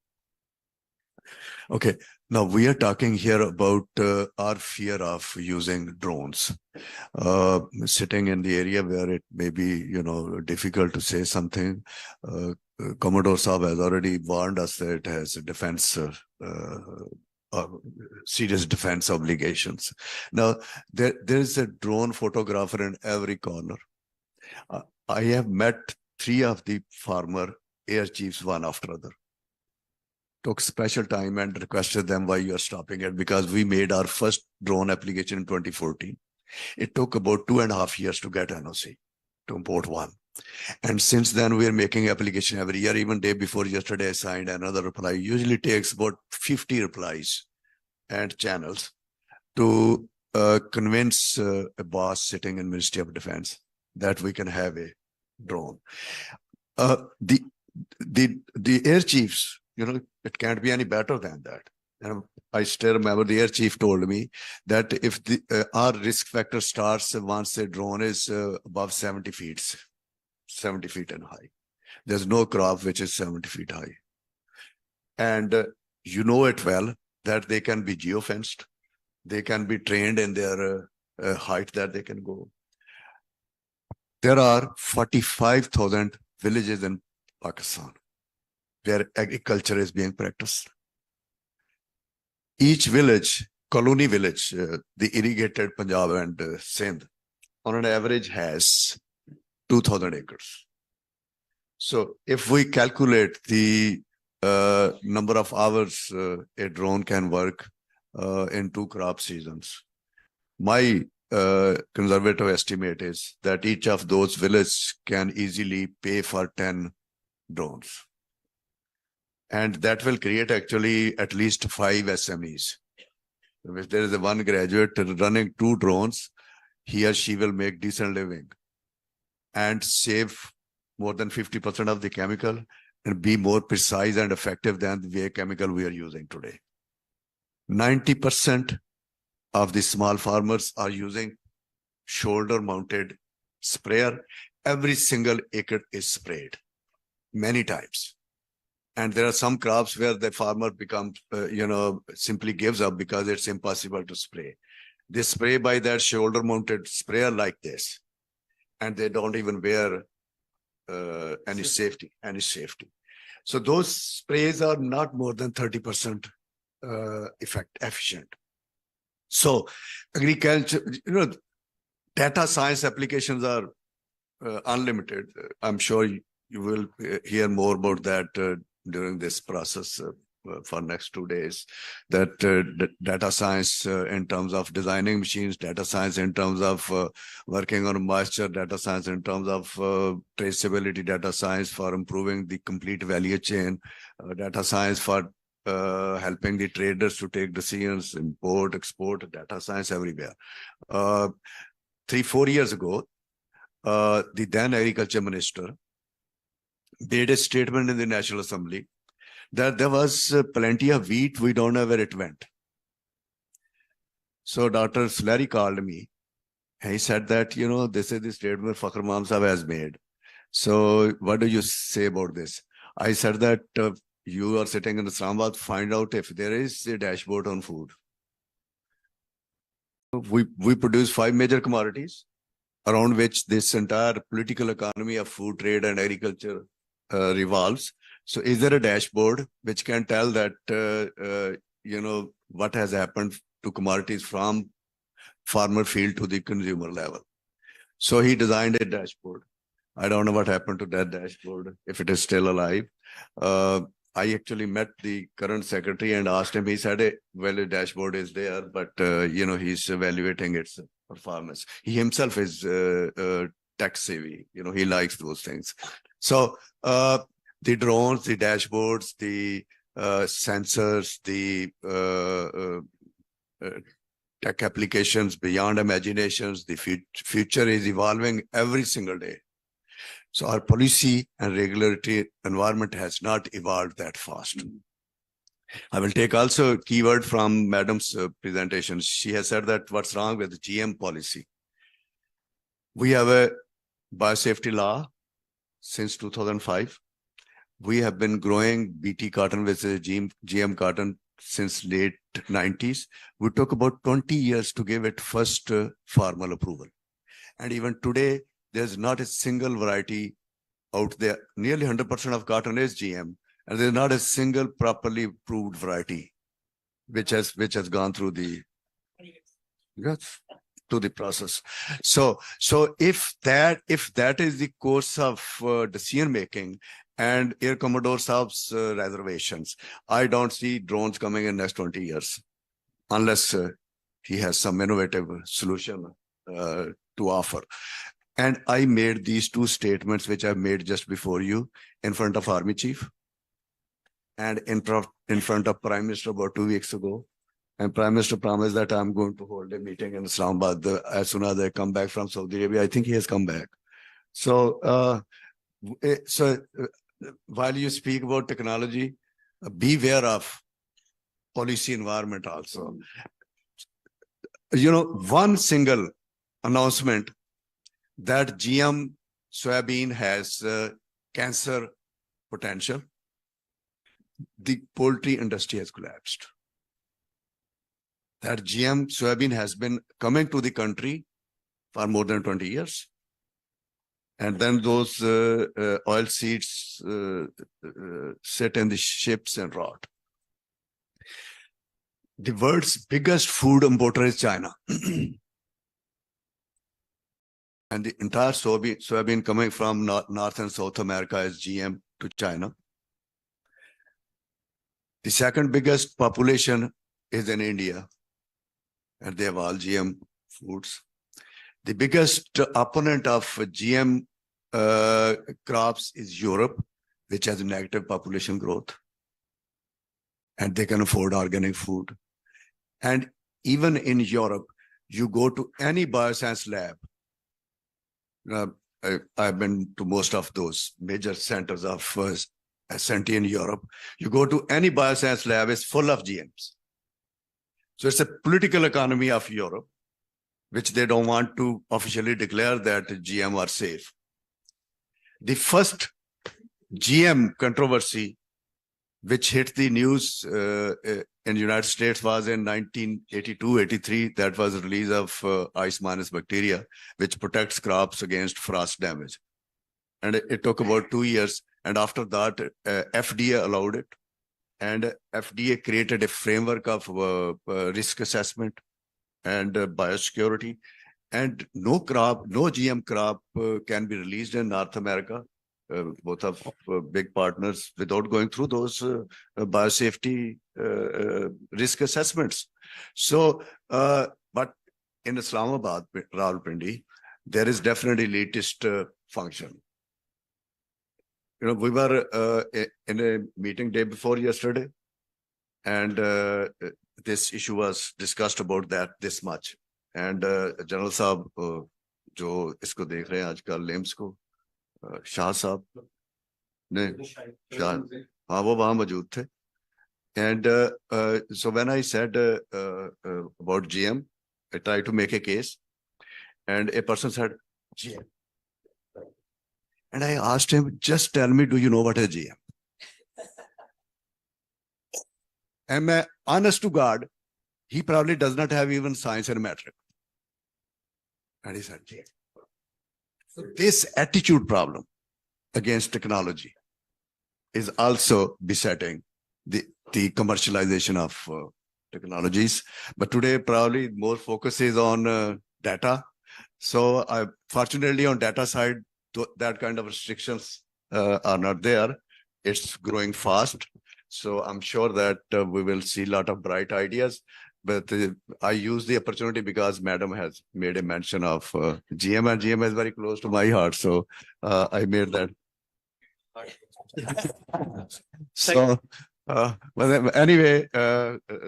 Okay, now we are talking here about our fear of using drones. Sitting in the area where it may be, difficult to say something. Commodore Saab has already warned us that it has a defense, serious defense obligations. Now, there is a drone photographer in every corner. I have met 3 of the former air chiefs, one after other. Took special time and requested them why you are stopping it, because we made our first drone application in 2014. It took about 2.5 years to get NOC to import one. And since then, we're making application every year. Even day before yesterday, I signed another reply. Usually takes about 50 replies and channels to convince a boss sitting in Ministry of Defense that we can have a drone. The air chiefs, it can't be any better than that. And I still remember the air chief told me that if our risk factor starts once the drone is above 70 feet and high. There's no crop which is 70 feet high. And you know it well that they can be geofenced. They can be trained in their height that they can go. There are 45,000 villages in Pakistan where agriculture is being practiced. Each village, colony village, the irrigated Punjab and Sindh, on an average has 2,000 acres. So if we calculate the number of hours a drone can work in 2 crop seasons, my conservative estimate is that each of those villages can easily pay for 10 drones. And that will create actually at least 5 SMEs. If there is one graduate running 2 drones, he or she will make decent living and save more than 50% of the chemical and be more precise and effective than the chemical we are using today. 90% of the small farmers are using shoulder-mounted sprayer. Every single acre is sprayed many times. And there are some crops where the farmer becomes, simply gives up because it's impossible to spray. They spray by that shoulder-mounted sprayer like this, and they don't even wear any safety. So those sprays are not more than 30% efficient. So agriculture, data science applications are unlimited. I'm sure you will hear more about that during this process for next 2 days, that data science in terms of designing machines, data science in terms of working on moisture, data science in terms of traceability, data science for improving the complete value chain, data science for helping the traders to take decisions, import, export, data science everywhere. 3-4 years ago, the then agriculture minister made a statement in the National Assembly that there was plenty of wheat, we don't know where it went. So Dr. Sulari called me. He said that, this is the statement Fakhr Imam Sahib has made. So what do you say about this? I said that you are sitting in Islamabad, find out if there is a dashboard on food. We produce 5 major commodities around which this entire political economy of food trade and agriculture revolves. So is there a dashboard which can tell that, what has happened to commodities from farmer field to the consumer level? So he designed a dashboard. I don't know what happened to that dashboard, if it is still alive. I actually met the current secretary and asked him, he said, well, a dashboard is there, but, he's evaluating its performance. He himself is tech savvy, he likes those things. So the drones, the dashboards, the sensors, the tech applications beyond imaginations, the future is evolving every single day. So our policy and regulatory environment has not evolved that fast. I will take also a keyword from Madam's presentation. She has said that what's wrong with the GM policy. We have a biosafety law since 2005. We have been growing BT cotton, which is GM cotton, since late 90s. We took about 20 years to give it first formal approval. And even today, there's not a single variety out there. Nearly 100% of cotton is GM, and there's not a single properly approved variety which has gone through the process. So if that is the course of decision making and Air Commodore Saab's reservations, I don't see drones coming in next 20 years unless he has some innovative solution to offer. And I made these two statements, which I made just before you, in front of Army Chief and in front of Prime Minister about 2 weeks ago. And Prime Minister promised that I'm going to hold a meeting in Islamabad as soon as I come back from Saudi Arabia. I think he has come back. So, while you speak about technology, beware of policy environment also. One single announcement that GM soybean has cancer potential, the poultry industry has collapsed. That GM soybean has been coming to the country for more than 20 years. And then those oil seeds sit in the ships and rot. The world's biggest food importer is China. And the entire soybean coming from North and South America is GM to China. The second biggest population is in India, and they have all GM foods. The biggest opponent of GM crops is Europe, which has negative population growth, and they can afford organic food. And even in Europe, you go to any bioscience lab. I've been to most of those major centers of S&T in Europe. You go to any bioscience lab, it's full of GMs. So it's a political economy of Europe, which they don't want to officially declare that GM are safe. The first GM controversy, which hit the news in the United States, was in 1982-83. That was the release of ice-minus bacteria, which protects crops against frost damage. And it took about 2 years. And after that, FDA allowed it. And FDA created a framework of risk assessment and biosecurity. And no GM crop can be released in North America. Both of big partners, without going through those biosafety risk assessments. So, but in Islamabad, Rawalpindi, there is definitely latest function. We were in a meeting day before yesterday, and this issue was discussed about that this much. And General Saab, jo isko dekh rahe hain aajkal LIMS ko, Shah Saab, Shah, wo wahan majood the. And so when I said about GM, I tried to make a case, and a person said, GM. And I asked him, just tell me, do you know what is GM? And honest to God, he probably does not have even science and metric. And he said, GM. So this attitude problem against technology is also besetting the commercialization of technologies. But today, probably more focus is on data. So fortunately, on data side, that kind of restrictions are not there. It's growing fast. So I'm sure that we will see a lot of bright ideas. But I use the opportunity because Madam has made a mention of GM, and GM is very close to my heart. So I made that. So, well, anyway,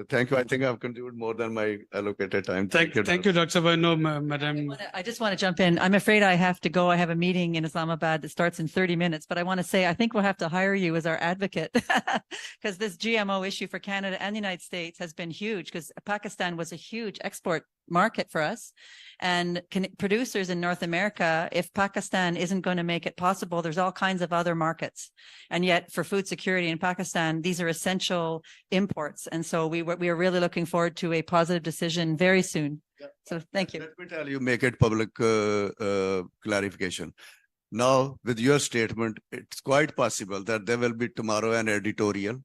thank you. I think I've contributed more than my allocated time. Thank you, Dr. Sabano, Madam. I just want to jump in. I'm afraid I have to go. I have a meeting in Islamabad that starts in 30 minutes, but I want to say, I think we'll have to hire you as our advocate because this GMO issue for Canada and the United States has been huge, because Pakistan was a huge export market for us. And producers in North America, if Pakistan isn't going to make it possible, there's all kinds of other markets. And yet for food security in Pakistan, these are essential imports. And so we are really looking forward to a positive decision very soon. So thank you. Let me tell you, make it public clarification. Now, with your statement, it's quite possible that there will be tomorrow an editorial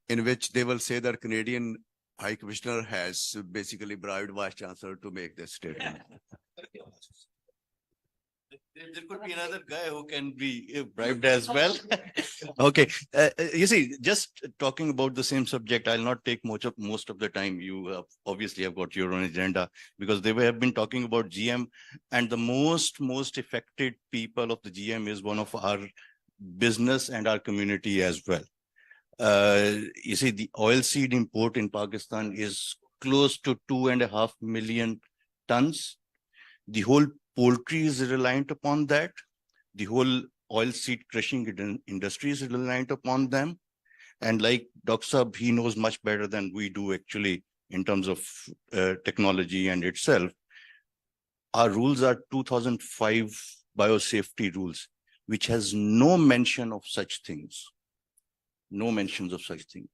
in which they will say that Canadian High Commissioner has basically bribed Vice Chancellor to make this statement. There could be another guy who can be bribed as well. Okay, you see, just talking about the same subject, I'll not take most of the time. You obviously have got your own agenda, because they have been talking about GM, and the most affected people of the GM is one of our business and our community as well. You see, the oilseed import in Pakistan is close to 2.5 million tons. The whole poultry is reliant upon that. The whole oilseed crushing industry is reliant upon them. And like Dr. Saab, he knows much better than we do actually in terms of technology and itself. Our rules are 2005 biosafety rules, which has no mention of such things. No mentions of such thing.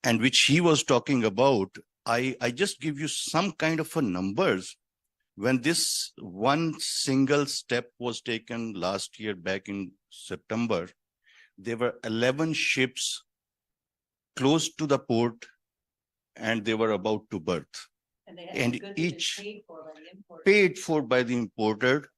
And which he was talking about, I just give you some kind of a numbers. When this one single step was taken last year back in September, there were 11 ships close to the port and they were about to berth. And each paid for by the importer.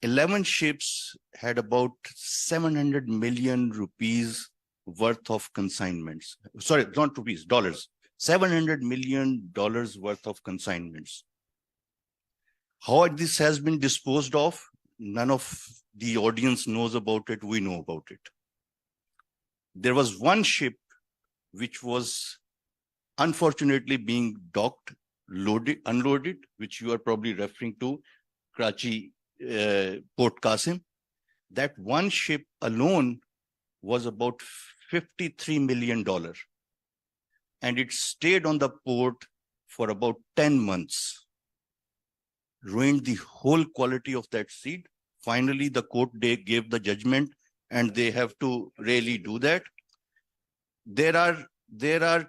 11 ships had about 700 million rupees worth of consignments. Sorry, not rupees, dollars. $700 million worth of consignments. How this has been disposed of, none of the audience knows about it. We know about it. There was one ship which was unfortunately being docked, unloaded, which you are probably referring to, Karachi Port Qasim. That one ship alone was about $53 million. And it stayed on the port for about 10 months. Ruined the whole quality of that seed. Finally, the court gave the judgment and they have to really do that. There are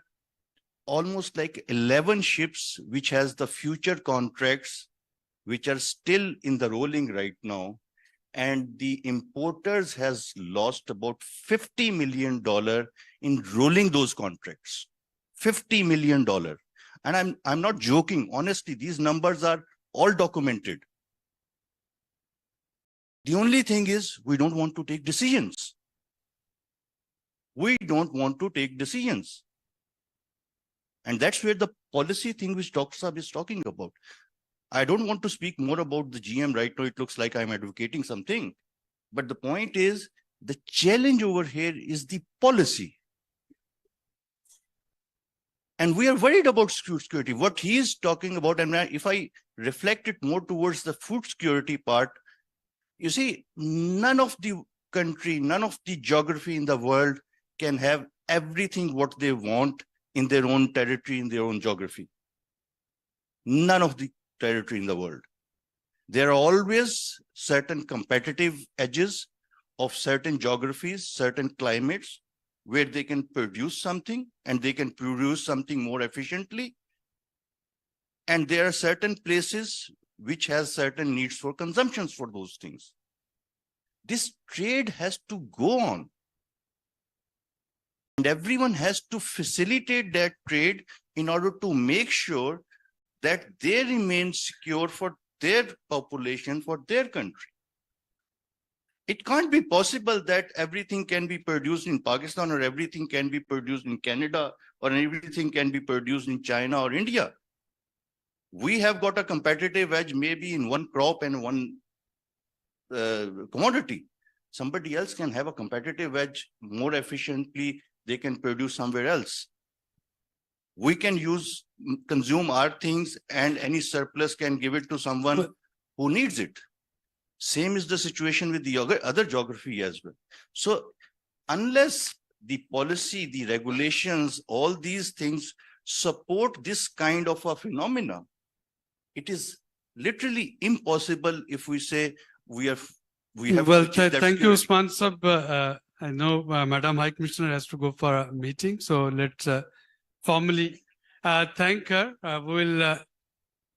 almost like 11 ships which has the future contracts which are still in the rolling right now. And the importers has lost about $50 million in rolling those contracts. $50 million. And I'm not joking. Honestly, these numbers are all documented. The only thing is we don't want to take decisions. We don't want to take decisions. And that's where the policy thing which Dr. Saab is talking about. I don't want to speak more about the GM right now. It looks like I'm advocating something. But the point is, the challenge over here is the policy. And we are worried about food security. What he is talking about, and if I reflect it more towards the food security part, you see, none of the country, none of the geography in the world can have everything what they want in their own territory, in their own geography. None of the territory in the world. There are always certain competitive edges of certain geographies, certain climates, where they can produce something and they can produce something more efficiently. And there are certain places which has certain needs for consumptions for those things. This trade has to go on. And everyone has to facilitate that trade in order to make sure that they remain secure for their population, for their country. It can't be possible that everything can be produced in Pakistan or everything can be produced in Canada or everything can be produced in China or India. We have got a competitive edge maybe in one crop and one commodity. Somebody else can have a competitive edge more efficiently. They can produce somewhere else. We can consume our things and any surplus can give it to someone who needs it. Same is the situation with the other geography as well. So unless the policy, the regulations, all these things support this kind of a phenomena, It is literally impossible if we say we have Well, to achieve that thank you, security. Usman Sab. I know Madam High Commissioner has to go for a meeting, so let's formally thank her. We'll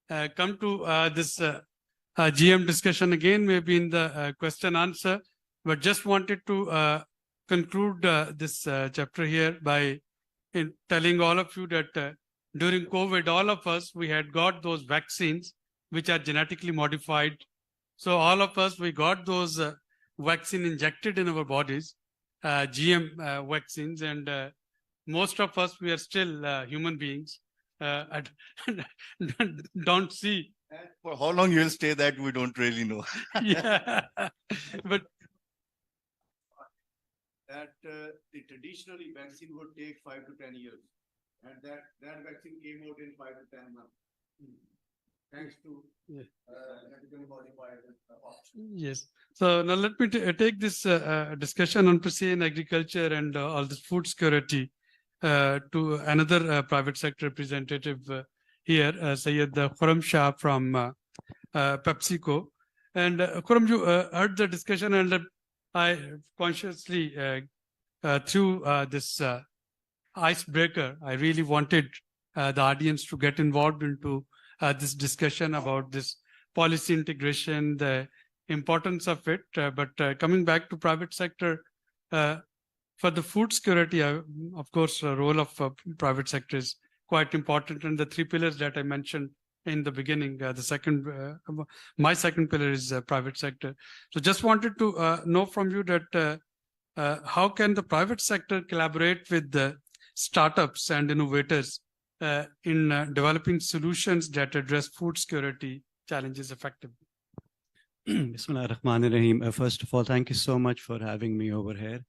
come to this GM discussion again, maybe in the question answer, but just wanted to conclude this chapter here by telling all of you that during COVID, all of us, we had got those vaccines which are genetically modified. So all of us, we got those vaccine injected in our bodies, GM vaccines, and most of us, we are still human beings. Don't see. For how long you will stay, that we don't really know. Yeah, but That the traditionally vaccine would take 5 to 10 years, and that vaccine came out in 5 to 10 months. Thanks to genetically modified options. yes. So now let me take this discussion on precision agriculture and all this food security to another private sector representative here, Syed Khurram Shah from PepsiCo. And Khurram, you heard the discussion, and I consciously through this icebreaker, I really wanted the audience to get involved into this discussion about this policy integration, the importance of it. But coming back to private sector, for the food security, of course, the role of private sector is quite important. And the 3 pillars that I mentioned in the beginning, my second pillar is private sector. So just wanted to know from you that how can the private sector collaborate with the startups and innovators in developing solutions that address food security challenges effectively? Bismillah ar-Rahman ar-Rahim. First of all, thank you so much for having me over here.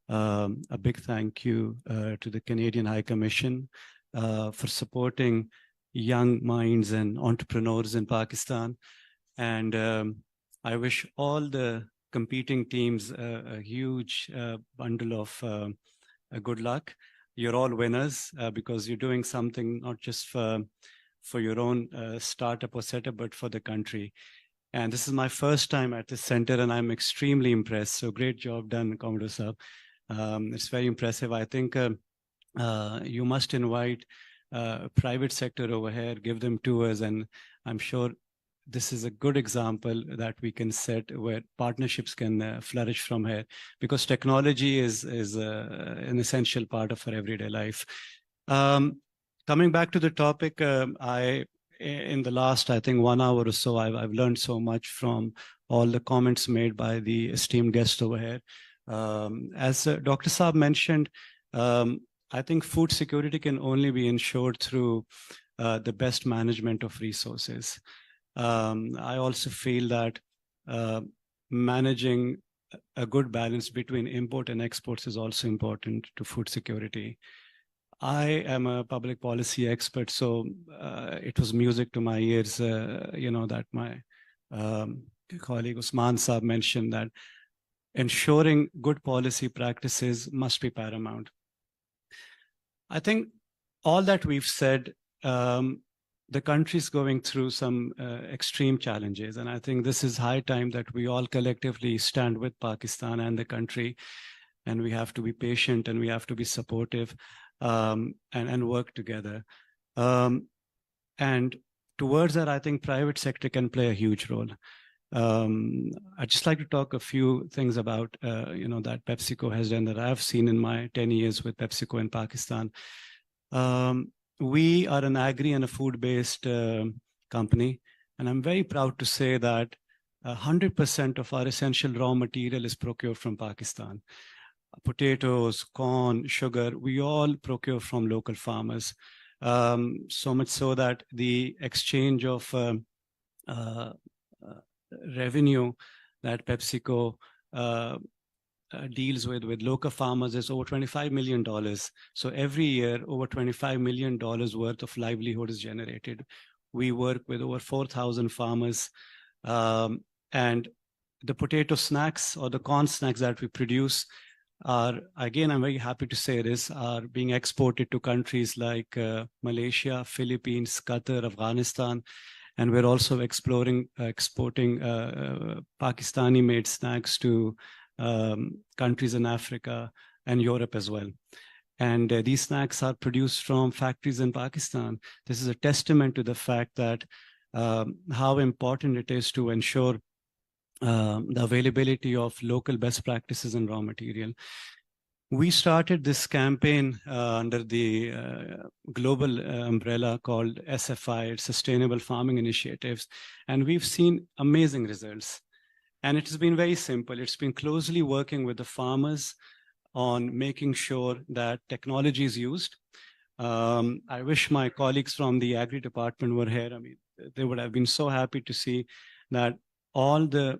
A big thank you to the Canadian High Commission for supporting young minds and entrepreneurs in Pakistan. And I wish all the competing teams a huge bundle of good luck. You're all winners because you're doing something not just for your own startup or setup, but for the country. And this is my first time at this center, and I'm extremely impressed. So great job done, Commodore Saab. It's very impressive. I think you must invite private sector over here, give them tours, and I'm sure this is a good example that we can set where partnerships can flourish from here, because technology is an essential part of our everyday life. Coming back to the topic, in the last, I think 1 hour or so, I've learned so much from all the comments made by the esteemed guest over here. As Dr. Saab mentioned, I think food security can only be ensured through the best management of resources. I also feel that managing a good balance between import and exports is also important to food security. I am a public policy expert, so it was music to my ears, that my colleague Usman Saab mentioned that ensuring good policy practices must be paramount. I think all that we've said, the country is going through some extreme challenges. And I think this is high time that we all collectively stand with Pakistan and the country. And we have to be patient and we have to be supportive and work together. And towards that, I think private sector can play a huge role. I'd just like to talk a few things about, that PepsiCo has done that I've seen in my 10 years with PepsiCo in Pakistan. We are an agri and a food-based company, and I'm very proud to say that 100% of our essential raw material is procured from Pakistan. Potatoes, corn, sugar, we all procure from local farmers. So much so that the exchange of revenue that PepsiCo deals with local farmers is over $25 million. So every year, over $25 million worth of livelihood is generated. We work with over 4,000 farmers. And the potato snacks or the corn snacks that we produce are, again, I'm very happy to say this, are being exported to countries like Malaysia, Philippines, Qatar, Afghanistan. And we're also exploring exporting Pakistani-made snacks to countries in Africa and Europe as well. And these snacks are produced from factories in Pakistan. This is a testament to the fact that how important it is to ensure the availability of local best practices and raw material. We started this campaign under the global umbrella called SFI, Sustainable Farming Initiatives, and we've seen amazing results. And it has been very simple. It's been closely working with the farmers on making sure that technology is used. I wish my colleagues from the Agri department were here. I mean, they would have been so happy to see that all the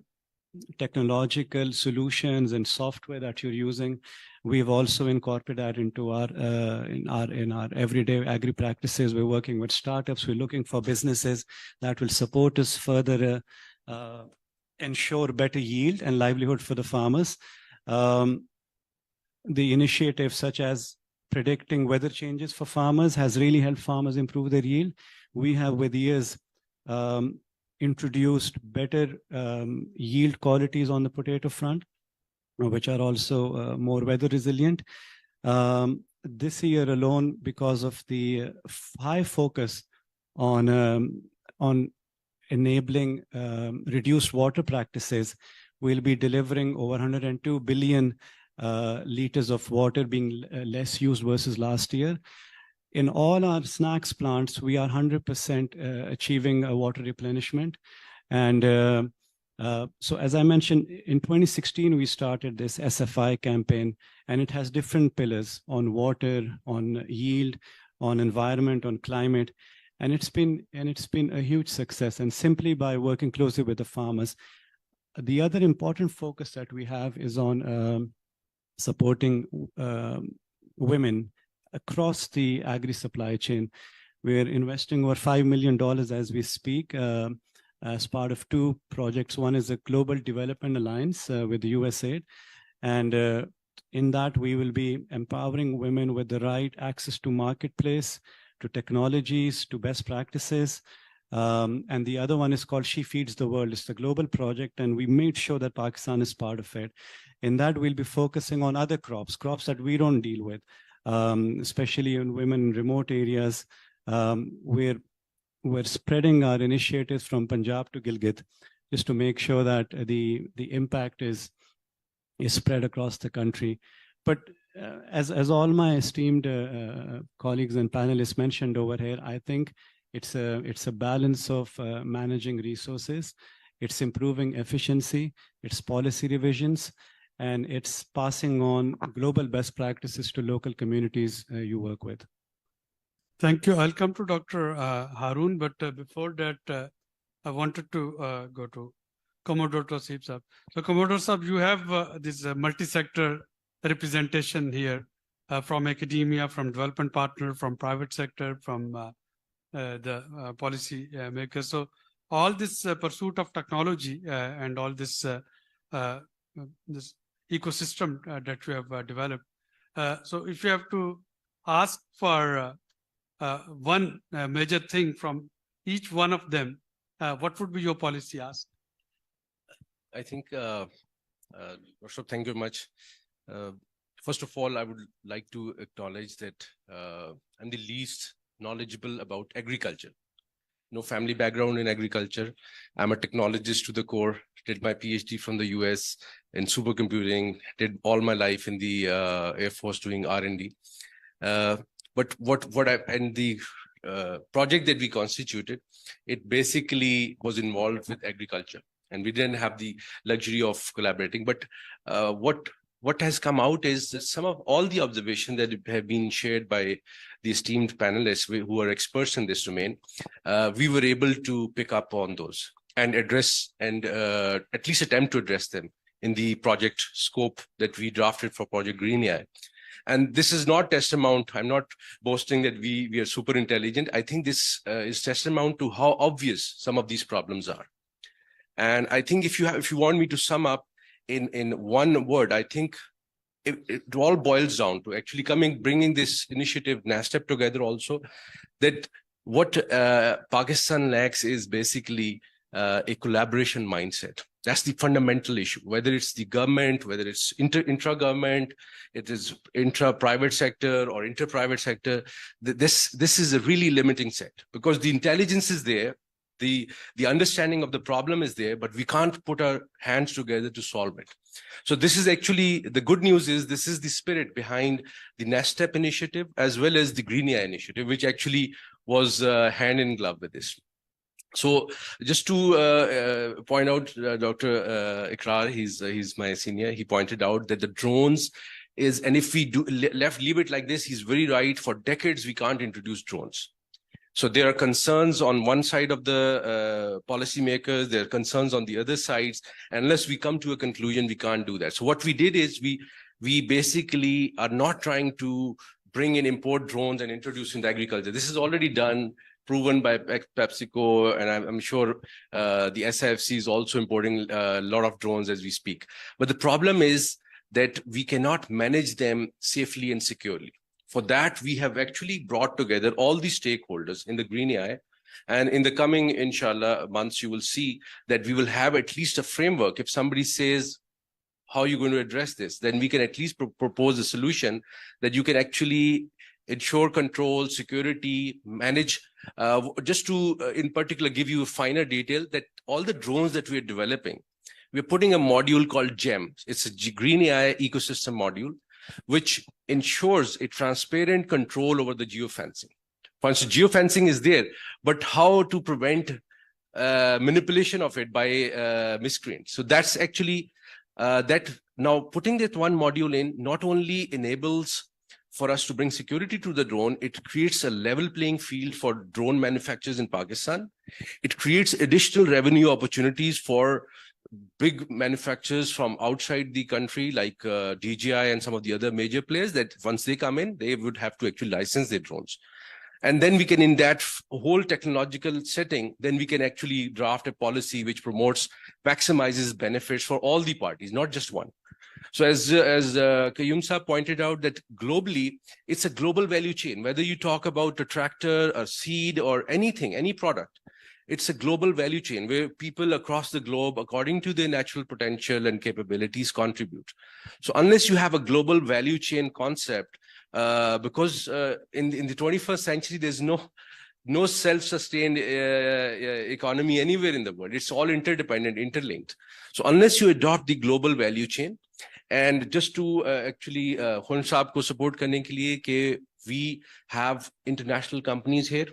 technological solutions and software that you're using, we've also incorporated that into our in our everyday agri practices. We're working with startups. We're looking for businesses that will support us further, ensure better yield and livelihood for the farmers. The initiatives such as predicting weather changes for farmers has really helped farmers improve their yield. We have with years introduced better yield qualities on the potato front, which are also more weather resilient. This year alone, because of the high focus on enabling reduced water practices, we'll be delivering over 102 billion liters of water being less used versus last year. In all our snacks plants, we are 100% achieving a water replenishment. And so as I mentioned, in 2016, we started this SFI campaign, and it has different pillars on water, on yield, on environment, on climate. And it's been a huge success. And simply by working closely with the farmers, the other important focus that we have is on supporting women across the agri supply chain. We're investing over $5 million as we speak as part of two projects. One is a Global Development Alliance with the USAID. And in that, we will be empowering women with the right access to marketplace, to technologies, to best practices. And the other one is called She Feeds the World. It's a global project, and we made sure that Pakistan is part of it. In that, we'll be focusing on other crops that we don't deal with. Especially in women in remote areas. We're spreading our initiatives from Punjab to Gilgit just to make sure that the impact is spread across the country. But as all my esteemed colleagues and panelists mentioned over here, I think it's a balance of managing resources, it's improving efficiency, it's policy revisions, and it's passing on global best practices to local communities you work with. Thank you. I'll come to Dr. Harun, but before that, I wanted to go to Commodore Tosib Saab. So Commodore Saab, you have this multi-sector representation here from academia, from development partner, from private sector, from the policy makers. So all this pursuit of technology and all this this ecosystem that we have developed. So if you have to ask for one major thing from each one of them, what would be your policy ask? I think, Rashad, thank you very much. First of all, I would like to acknowledge that I'm the least knowledgeable about agriculture. No family background in agriculture. I'm a technologist to the core, did my PhD from the US in supercomputing, did all my life in the Air Force doing R&D. But the project that we constituted, it basically was involved with agriculture, and we didn't have the luxury of collaborating. But what has come out is that some of all the observations that have been shared by the esteemed panelists who are experts in this domain, we were able to pick up on those and address and at least attempt to address them in the project scope that we drafted for Project Green AI. And this is not testamount. I'm not boasting that we are super intelligent. I think this is testamount to how obvious some of these problems are. And I think if you want me to sum up in one word, I think it all boils down to actually bringing this initiative NASTEP together also, that what Pakistan lacks is basically a collaboration mindset. That's the fundamental issue, whether it's the government, whether it's intra-government, it is intra-private sector or inter-private sector. This is a really limiting set, because the intelligence is there, the understanding of the problem is there, but we can't put our hands together to solve it. So this is actually, the good news is this is the spirit behind the NASTEP initiative as well as the Green AI initiative, which actually was hand in glove with this. So just to point out, Dr. Ikrar, he's my senior, he pointed out that the drones is, and if we leave it like this, he's very right, for decades we can't introduce drones. So there are concerns on one side of the policymakers, there are concerns on the other sides. Unless we come to a conclusion, we can't do that. So what we did is we basically are not trying to bring in import drones and introduce into agriculture. This is already done, proven by PepsiCo, and I'm sure the SIFC is also importing a lot of drones as we speak. But the problem is that we cannot manage them safely and securely. For that, we have actually brought together all the stakeholders in the Green AI. And in the coming, inshallah, months, you will see that we will have at least a framework. If somebody says, how are you going to address this? Then we can at least propose a solution that you can actually ensure control, security, manage. Just to, in particular, give you a finer detail, that all the drones that we're developing, we're putting a module called GEM. It's a Green AI ecosystem module, which ensures a transparent control over the geofencing. For instance, geofencing is there, but how to prevent manipulation of it by miscreants. So that's actually that. Now, putting that one module in not only enables for us to bring security to the drone, it creates a level playing field for drone manufacturers in Pakistan. It creates additional revenue opportunities for big manufacturers from outside the country, like DJI and some of the other major players, that once they come in, they would have to actually license their drones. And then we can, in that whole technological setting, then we can actually draft a policy which promotes, maximizes benefits for all the parties, not just one. So as Qayyum Saab pointed out, that globally, it's a global value chain. Whether you talk about a tractor, a seed, or anything, any product, it's a global value chain where people across the globe, according to their natural potential and capabilities, contribute. So unless you have a global value chain concept, because in the 21st century, there's no self-sustained economy anywhere in the world. It's all interdependent, interlinked. So unless you adopt the global value chain, and just to actually Khun Saab ko support karne ke liye ke we have international companies here.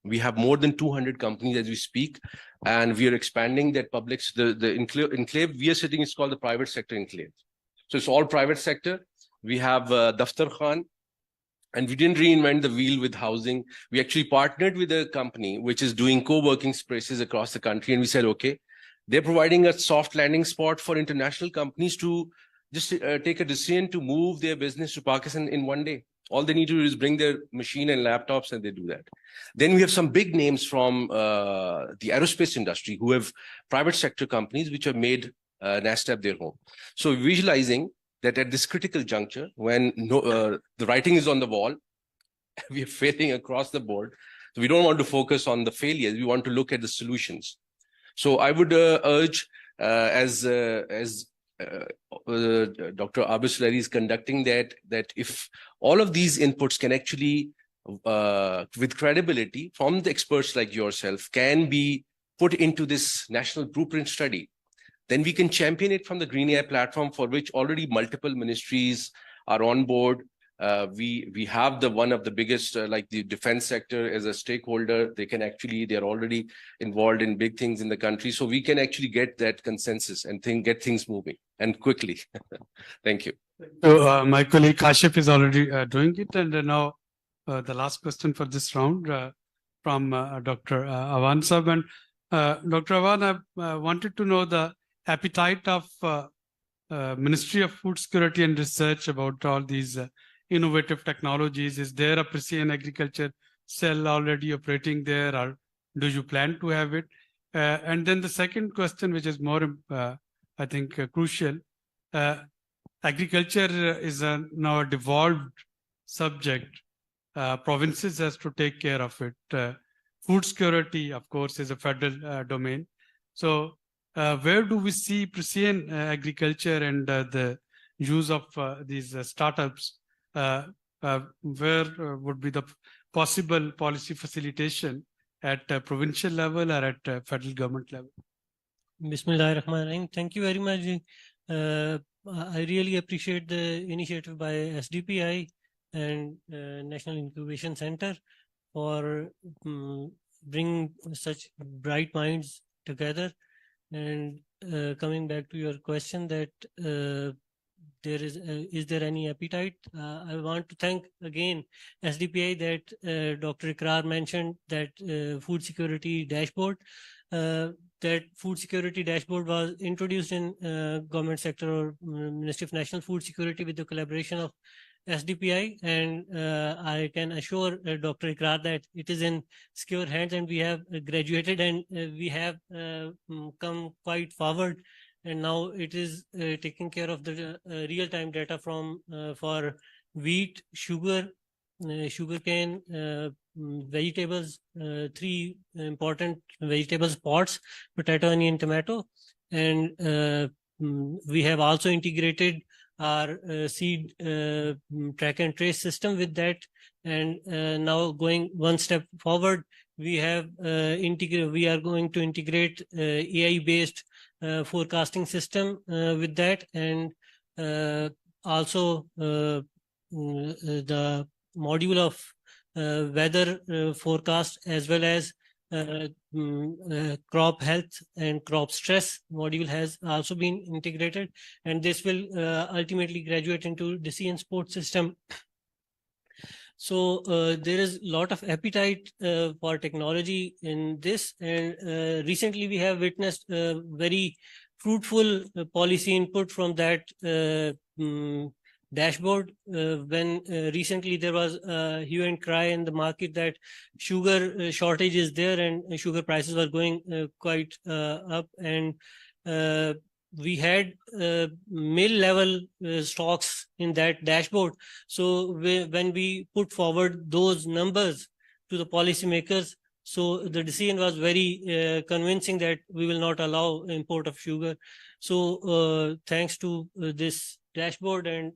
We have more than 200 companies as we speak, and we are expanding that public, the enclave we are sitting is called the private sector enclave. So it's all private sector. We have Daftar Khan, and we didn't reinvent the wheel with housing. We actually partnered with a company which is doing co-working spaces across the country. And we said, okay, they're providing a soft landing spot for international companies to just take a decision to move their business to Pakistan in one day. All they need to do is bring their machine and laptops, and they do that. Then we have some big names from the aerospace industry who have private sector companies which have made NASTEP their home. So visualizing that at this critical juncture, when the writing is on the wall, we are failing across the board. So we don't want to focus on the failures. We want to look at the solutions. So I would urge, as Dr. Abis Larry is conducting that if all of these inputs can actually, with credibility from the experts like yourself, can be put into this national blueprint study, then we can champion it from the Green AI platform, for which already multiple ministries are on board. We have one of the biggest, like the defense sector as a stakeholder. They're already involved in big things in the country. So we can actually get that consensus and get things moving and quickly. Thank you. So my colleague Kashif is already doing it. And now the last question for this round from Dr. Awan Saab. And Dr. Awan, I wanted to know the appetite of Ministry of Food Security and Research about all these innovative technologies. Is there a precision agriculture cell already operating there, or do you plan to have it? And then the second question, which is more, I think, crucial. Agriculture is now a devolved subject. Provinces has to take care of it. food security, of course, is a federal domain. So where do we see precision agriculture and the use of these startups? Where would be the possible policy facilitation at provincial level or at federal government level? Bismillahirrahmanirrahim. Thank you very much. I really appreciate the initiative by SDPI and National Incubation Center for bringing such bright minds together. And coming back to your question that is there any appetite? I want to thank again SDPI that Dr. Ikrar mentioned that food security dashboard. That food security dashboard was introduced in government sector or Ministry of National Food Security with the collaboration of SDPI, and I can assure Dr. Ikrar that it is in secure hands, and we have graduated and we have come quite forward, and now it is taking care of the real-time data from for wheat, sugar, sugarcane, vegetables, three important vegetable pots, potato, onion, tomato, and we have also integrated our seed track and trace system with that. And now going one step forward, we have we are going to integrate AI-based forecasting system with that, and also the module of weather forecast as well as crop health and crop stress module has also been integrated, and this will ultimately graduate into decision support system. So there is a lot of appetite for technology in this, and recently we have witnessed very fruitful policy input from that dashboard when recently there was a hue and cry in the market that sugar shortage is there and sugar prices were going quite up, and we had mill level stocks in that dashboard. So when we put forward those numbers to the policymakers, so the decision was very convincing that we will not allow import of sugar. So thanks to this dashboard and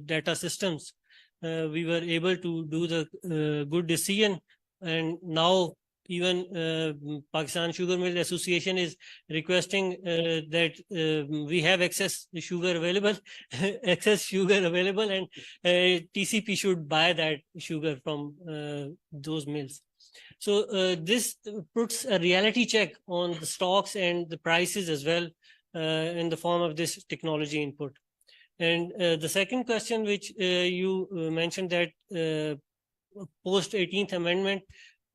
data systems, we were able to do the good decision. And now even Pakistan Sugar Mill Association is requesting that we have excess sugar available, and TCP should buy that sugar from those mills. So this puts a reality check on the stocks and the prices as well in the form of this technology input. And the second question which you mentioned, that post 18th Amendment,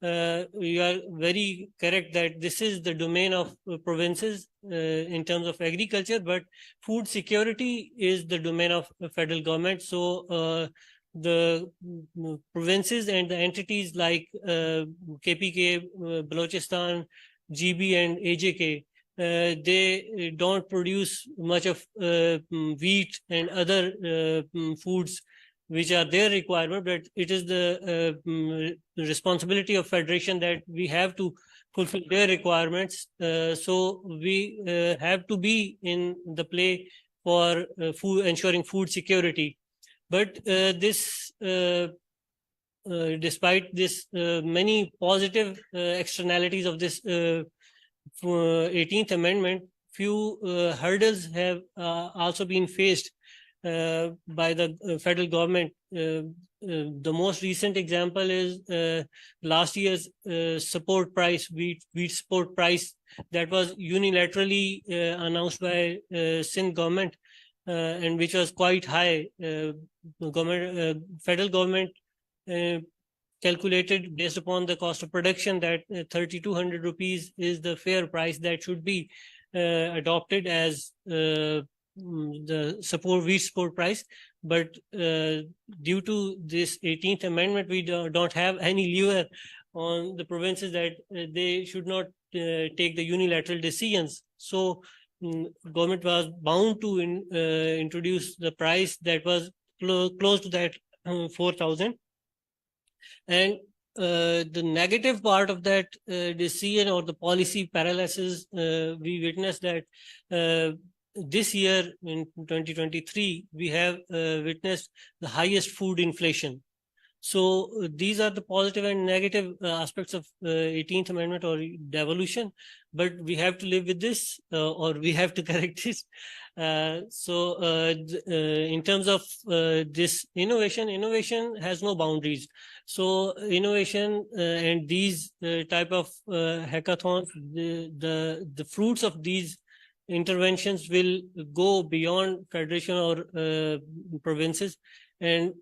you are very correct that this is the domain of provinces in terms of agriculture, but food security is the domain of the federal government. So the provinces and the entities like KPK, Balochistan, GB and AJK, they don't produce much of wheat and other foods which are their requirement, but it is the responsibility of federation that we have to fulfill their requirements. So we have to be in the play for ensuring food security. But this, despite this many positive externalities of this 18th Amendment, few hurdles have also been faced by the federal government. The most recent example is last year's support price, wheat support price, that was unilaterally announced by Sindh government, and which was quite high. Federal government calculated based upon the cost of production that 3,200 rupees is the fair price that should be adopted as the wheat support price. But due to this 18th Amendment, we don't have any lever on the provinces that they should not take the unilateral decisions. So government was bound to introduce the price that was close to that 4,000. And the negative part of that decision or the policy paralysis, we witnessed that this year in 2023, we have witnessed the highest food inflation. So these are the positive and negative aspects of 18th Amendment or devolution, but we have to live with this or we have to correct this. In terms of this innovation has no boundaries. So innovation and these type of hackathons, the fruits of these interventions will go beyond federation or provinces, and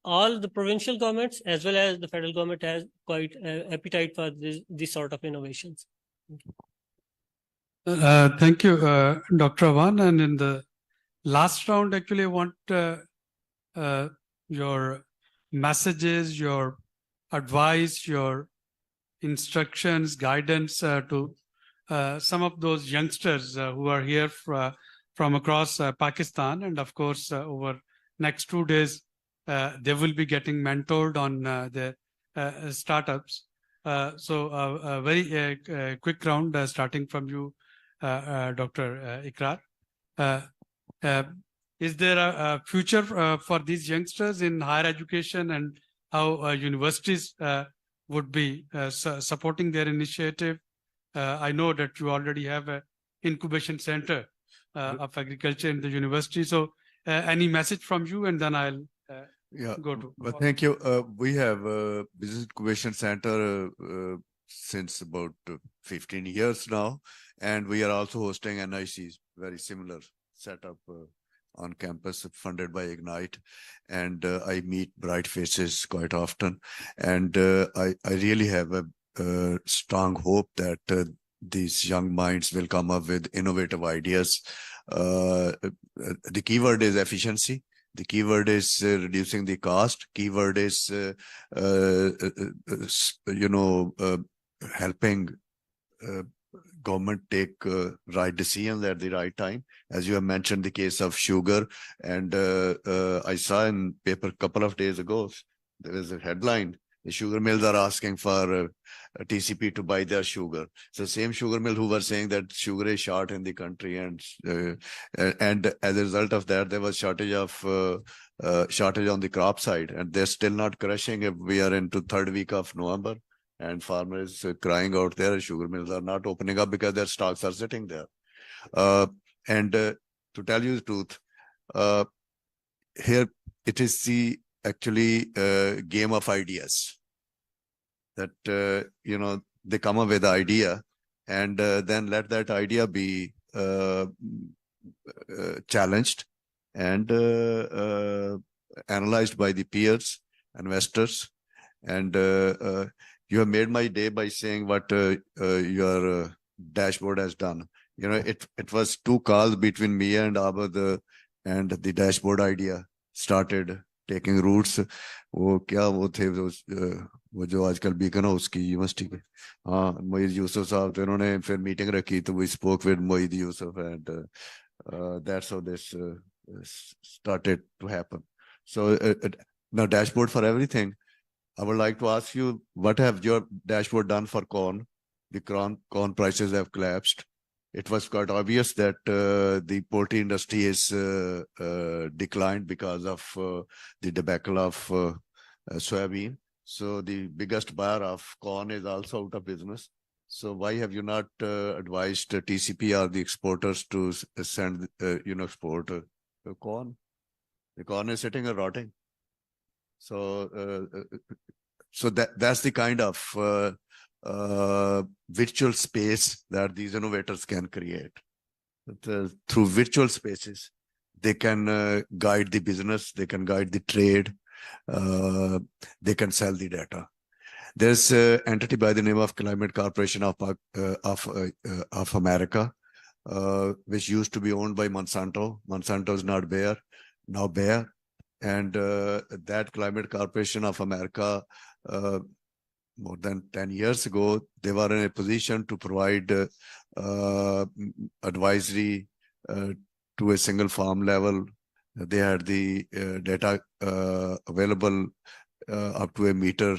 all the provincial governments as well as the federal government has quite appetite for this sort of innovations. Thank you, Dr. Awan. And in the last round, actually, I want your messages, your advice, your instructions, guidance to some of those youngsters who are here from across Pakistan. And of course, over next 2 days, they will be getting mentored on the startups. So a very quick round starting from you, Dr. Ikrar. Is there a future for these youngsters in higher education, and how universities would be supporting their initiative? I know that you already have an incubation center of agriculture in the university. So any message from you, and then I'll go to. Well, thank you. We have a business incubation center since about 15 years now, and we are also hosting NICs, very similar setup on campus, funded by Ignite. And I meet bright faces quite often, and I really have a strong hope that these young minds will come up with innovative ideas. The keyword is efficiency. The keyword is reducing the cost. Keyword is, helping government take right decisions at the right time. As you have mentioned, the case of sugar, and I saw in paper a couple of days ago, there is a headline: the sugar mills are asking for TCP to buy their sugar. So same sugar mill who were saying that sugar is short in the country, and as a result of that, there was shortage on the crop side, and they're still not crushing. If we are into third week of November, and farmers crying out there, sugar mills are not opening up because their stocks are sitting there. And to tell you the truth, here it is the actually game of ideas. That they come up with the idea, and then let that idea be challenged and analyzed by the peers, investors. And you have made my day by saying what your dashboard has done. It was 2 calls between me and Abad, and the dashboard idea started taking roots. वो जो आजकल beacon है उसकी university के, हाँ, मोईद यूसुफ साहब, तो इन्होंने फिर मीटिंग रखी, तो we spoke with Moeed Yusuf, and that's how this started to happen. So now dashboard for everything. I would like to ask you, what have your dashboard done for corn? The corn prices have collapsed. It was quite obvious that the poultry industry is declined because of the debacle of soybean. So the biggest buyer of corn is also out of business. So why have you not advised TCP or the exporters to send, export corn? The corn is sitting and rotting. So, that's the kind of virtual space that these innovators can create. Through virtual spaces, they can guide the business, they can guide the trade, they can sell the data. There's an entity by the name of Climate Corporation of America, which used to be owned by Monsanto. Monsanto is not now Bayer. And that Climate Corporation of America, more than 10 years ago, they were in a position to provide advisory to a single farm level. They had the data available up to a meter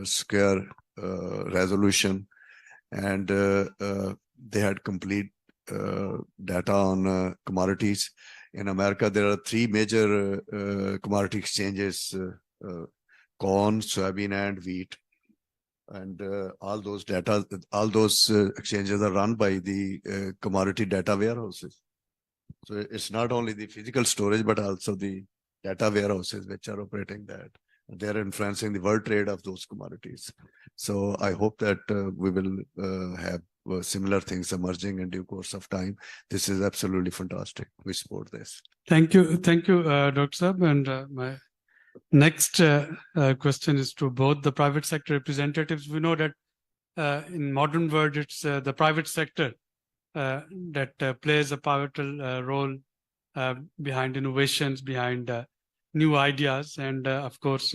square resolution, and they had complete data on commodities. In America, there are three major commodity exchanges: corn, soybean, and wheat. And all those exchanges are run by the commodity data warehouses. So it's not only the physical storage, but also the data warehouses which are operating that. They're influencing the world trade of those commodities. So I hope that we will have similar things emerging in due course of time. This is absolutely fantastic. We support this. Thank you, Dr. Saab. And my next question is to both the private sector representatives. We know that in modern world, it's the private sector that plays a pivotal role behind innovations, behind new ideas, and of course,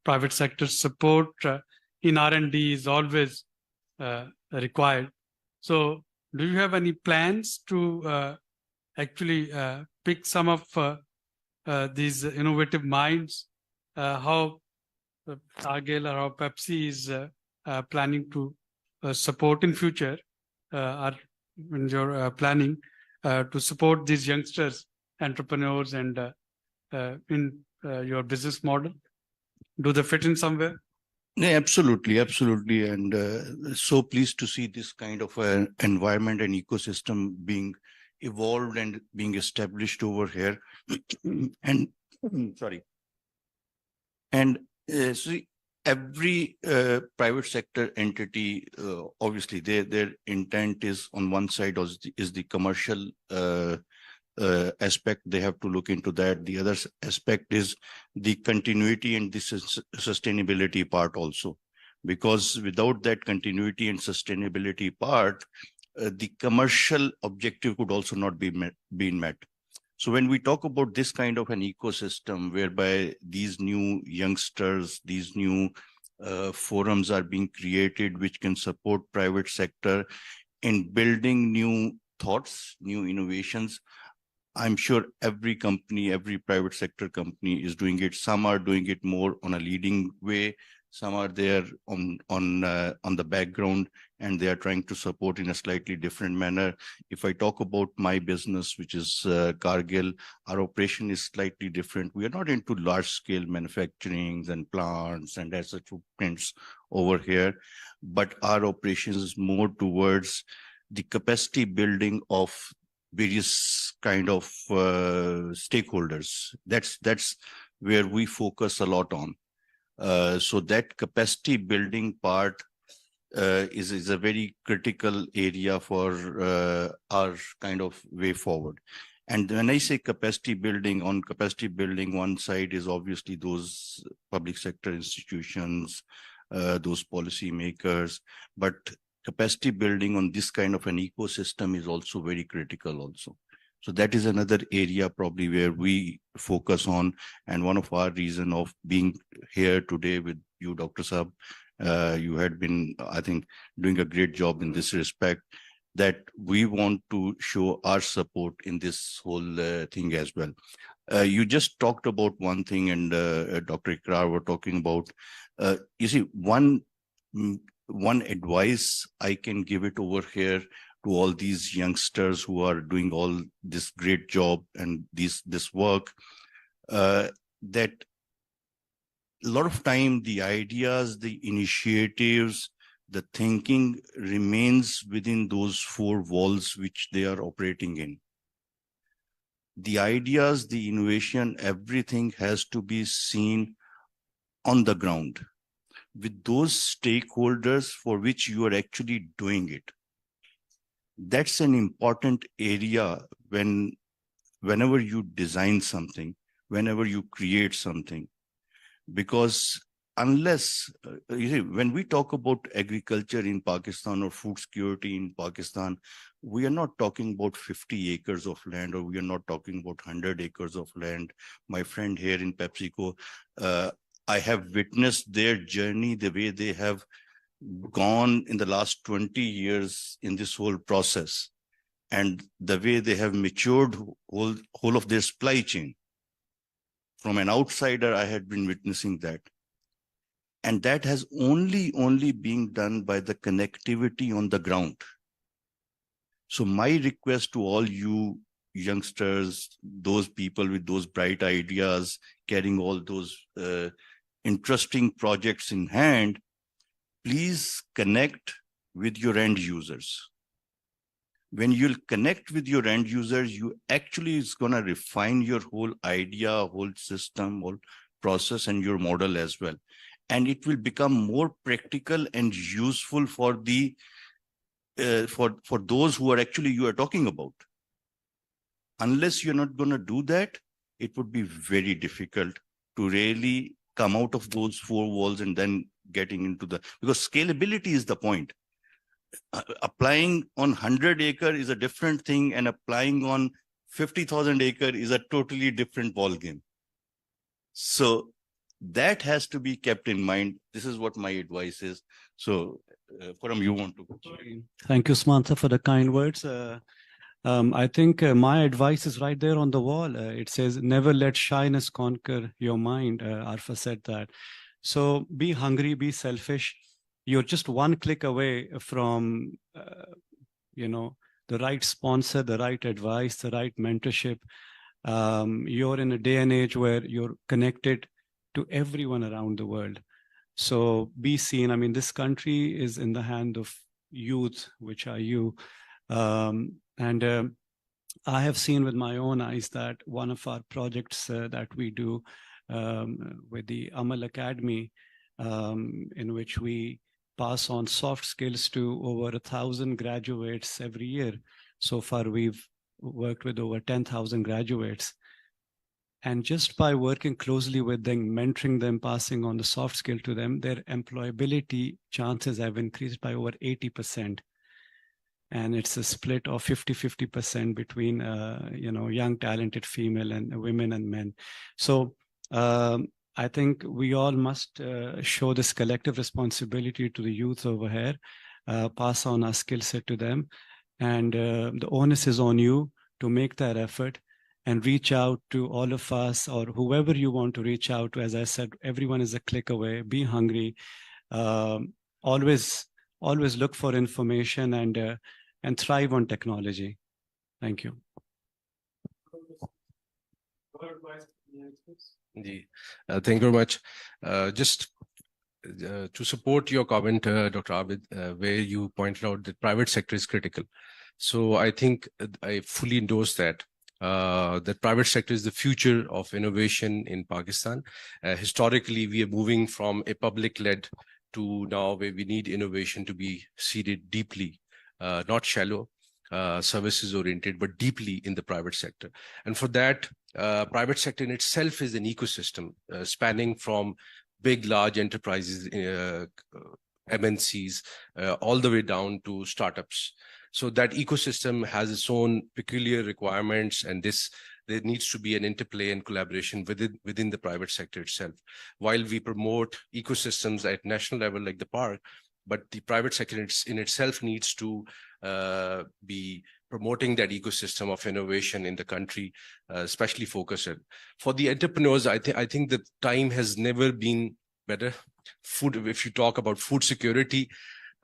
private sector support in R&D is always required. So, do you have any plans to actually pick some of these innovative minds? How Cargill or how Pepsi is planning to support in future, or when you're planning to support these youngsters, entrepreneurs, and in your business model? Do they fit in somewhere? Yeah, absolutely, absolutely. And so pleased to see this kind of environment and ecosystem being evolved and being established over here. And sorry. And see, every private sector entity, obviously, their intent is on one side is the commercial aspect. They have to look into that. The other aspect is the continuity and the sustainability part also, because without that continuity and sustainability part, the commercial objective could also not be met. So when we talk about this kind of an ecosystem whereby these new youngsters, these new forums are being created, which can support private sector in building new thoughts, new innovations, I'm sure every company, every private sector company is doing it. Some are doing it more on a leading way. Some are there on the background, and they are trying to support in a slightly different manner. If I talk about my business, which is Cargill, our operation is slightly different. We are not into large-scale manufacturing and plants and asset footprints over here, but our operation is more towards the capacity building of various kind of stakeholders. That's where we focus a lot on. So that capacity building part is a very critical area for our kind of way forward. And when I say capacity building, on capacity building, one side is obviously those public sector institutions, those policy makers, but capacity building on this kind of an ecosystem is also very critical also. So that is another area probably where we focus on. And one of our reason of being here today with you, Dr. Saab, you had been, I think, doing a great job in this respect, that we want to show our support in this whole thing as well. You just talked about one thing, and Dr. Ikrar were talking about, you see, one advice I can give it over here to all these youngsters who are doing all this great job and this work, that a lot of time the ideas, the initiatives, the thinking remains within those four walls which they are operating in. The ideas, the innovation, everything has to be seen on the ground with those stakeholders for which you are actually doing it. That's an important area whenever you design something, whenever you create something, because unless, you see, when we talk about agriculture in Pakistan or food security in Pakistan, we are not talking about 50 acres of land, or we are not talking about 100 acres of land. My friend here in PepsiCo, I have witnessed their journey, the way they have gone in the last 20 years in this whole process, and the way they have matured whole of their supply chain. From an outsider, I had been witnessing that. And that has only being done by the connectivity on the ground. So my request to all you youngsters, those people with those bright ideas, carrying all those interesting projects in hand, please connect with your end users. When you'll connect with your end users, you actually is going to refine your whole idea, whole system, whole process, and your model as well. And it will become more practical and useful for the for those who are actually you are talking about. Unless you're not going to do that, it would be very difficult to really come out of those four walls and then getting into the, because scalability is the point. Applying on 100 acre is a different thing, and applying on 50,000 acre is a totally different ball game. So that has to be kept in mind. This is what my advice is. So Param, you want to? Thank you, Samantha, for the kind words. I think my advice is right there on the wall. It says, never let shyness conquer your mind. Arfa said that. So be hungry, be selfish. You're just one click away from, the right sponsor, the right advice, the right mentorship. You're in a day and age where you're connected to everyone around the world. So be seen. I mean, this country is in the hand of youth, which are you. I have seen with my own eyes that one of our projects that we do with the Amal Academy, in which we pass on soft skills to over 1,000 graduates every year. So far, we've worked with over 10,000 graduates. And just by working closely with them, mentoring them, passing on the soft skill to them, their employability chances have increased by over 80%. And it's a split of 50-50% between, young, talented female and women and men. So I think we all must show this collective responsibility to the youth over here, pass on our skill set to them. And the onus is on you to make that effort and reach out to all of us or whoever you want to reach out to. As I said, everyone is a click away. Be hungry. Always look for information and thrive on technology. Thank you. Thank you very much. Just to support your comment, Dr. Abid, where you pointed out that private sector is critical. So I think I fully endorse that. The private sector is the future of innovation in Pakistan. Historically, we are moving from a public-led to now where we need innovation to be seeded deeply, not shallow, services-oriented, but deeply in the private sector. And for that, private sector in itself is an ecosystem spanning from big, large enterprises, MNCs, all the way down to startups. So that ecosystem has its own peculiar requirements, and there needs to be an interplay and collaboration within the private sector itself. While we promote ecosystems at national level like the park, but the private sector in itself needs to be promoting that ecosystem of innovation in the country, especially focused. For the entrepreneurs, I think the time has never been better. Food, if you talk about food security,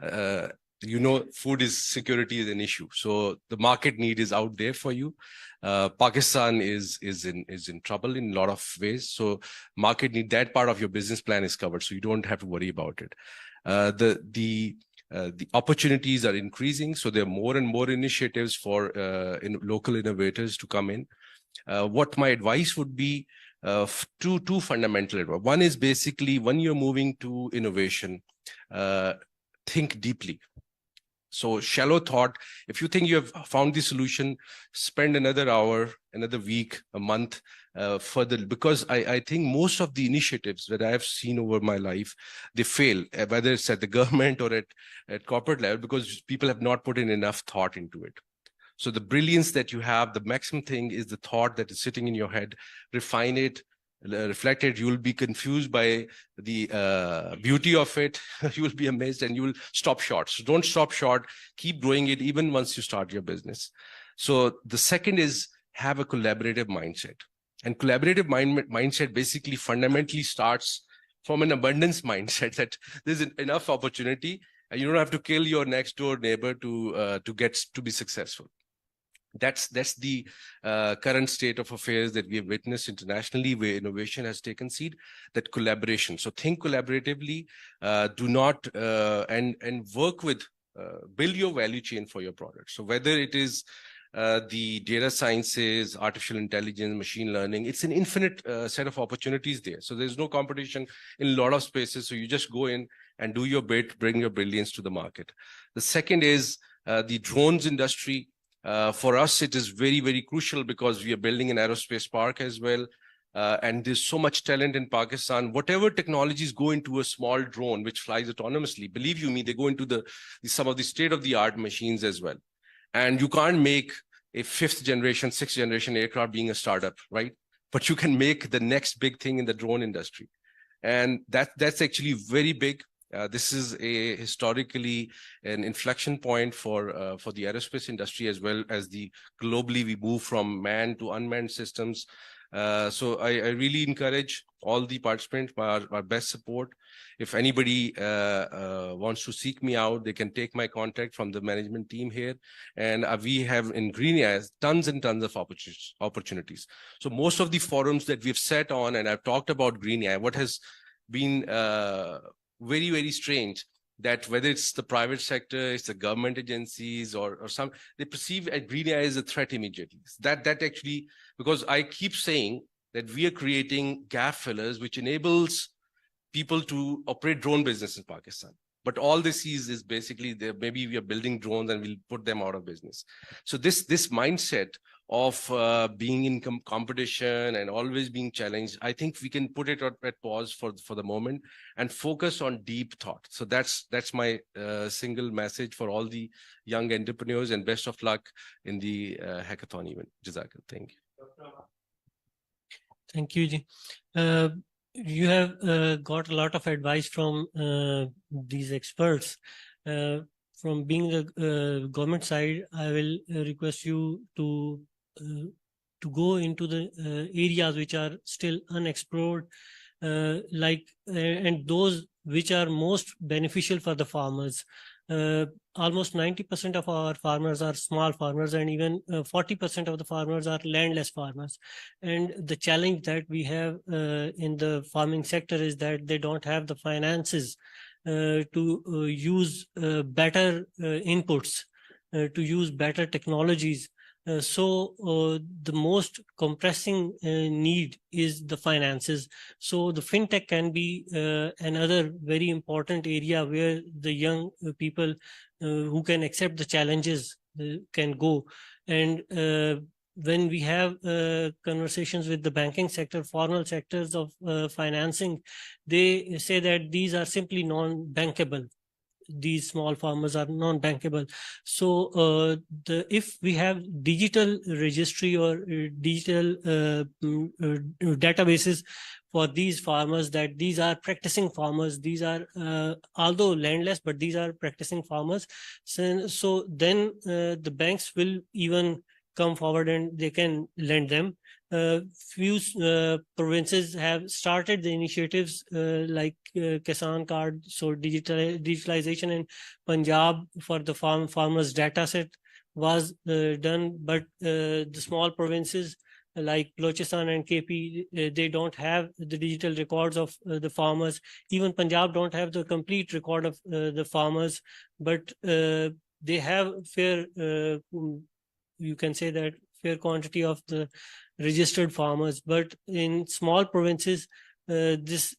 food security is an issue. So the market need is out there for you. Pakistan is in trouble in a lot of ways. So market need, that part of your business plan is covered, so you don't have to worry about it. The opportunities are increasing, so there are more and more initiatives for local innovators to come in. What my advice would be, two fundamental. One is basically when you're moving to innovation, think deeply. So shallow thought, if you think you have found the solution, spend another hour, another week, a month further, because I think most of the initiatives that I have seen over my life, they fail, whether it's at the government or at corporate level, because people have not put in enough thought into it. So the brilliance that you have, the maximum thing is the thought that is sitting in your head, refine it, reflect it. You will be confused by the beauty of it. You will be amazed and you will stop short. So don't stop short, keep growing it even once you start your business. So the second is have a collaborative mindset. And collaborative mindset basically fundamentally starts from an abundance mindset that there's enough opportunity and you don't have to kill your next door neighbor to get to be successful. That's the current state of affairs that we have witnessed internationally, where innovation has taken seed, that collaboration. So think collaboratively, do not and work with, build your value chain for your product. So whether it is the data sciences, artificial intelligence, machine learning, it's an infinite set of opportunities there. So there's no competition in a lot of spaces. So you just go in and do your bit, bring your brilliance to the market. The second is the drones industry. For us, it is very, very crucial because we are building an aerospace park as well. And there's so much talent in Pakistan. Whatever technologies go into a small drone which flies autonomously, believe you me, they go into some of the state-of-the-art machines as well. And you can't make a 5th generation, 6th generation aircraft being a startup, right? But you can make the next big thing in the drone industry. And that's actually very big. This is a historically an inflection point for the aerospace industry, as well as globally we move from manned to unmanned systems. So I really encourage all the participants, our best support. If anybody wants to seek me out, they can take my contact from the management team here. And we have in Green AI tons and tons of opportunities. So most of the forums that we've sat on, and I've talked about Green AI, what has been very, very strange, that whether it's the private sector, it's the government agencies or some, they perceive Green AI as a threat immediately. That actually, because I keep saying that we are creating gap fillers, which enables people to operate drone business in Pakistan. But all they see is basically maybe we are building drones and we'll put them out of business. So this mindset of being in competition and always being challenged, I think we can put it at pause for the moment and focus on deep thought. So that's my single message for all the young entrepreneurs, and best of luck in the hackathon event. Jazakallah. Thank you. Thank you, Ji. You have got a lot of advice from these experts. From being the government side, I will request you to go into the areas which are still unexplored, and those which are most beneficial for the farmers. Almost 90% of our farmers are small farmers, and even 40% of the farmers are landless farmers. And the challenge that we have in the farming sector is that they don't have the finances to use better inputs, to use better technologies. So the most compressing need is the finances. So the fintech can be another very important area where the young people who can accept the challenges can go. And when we have conversations with the banking sector, formal sectors of financing, they say that these are simply non-bankable. These small farmers are non-bankable. So if we have digital registry or digital databases for these farmers, that these are practicing farmers, these are although landless, but these are practicing farmers. So then the banks will even come forward and they can lend them. Few provinces have started the initiatives like Kisan Card, so digitalization in Punjab for the farmers' data set was done, but the small provinces like Balochistan and KP, they don't have the digital records of the farmers. Even Punjab don't have the complete record of the farmers, but they have fair, you can say that fair quantity of the registered farmers. But in small provinces, this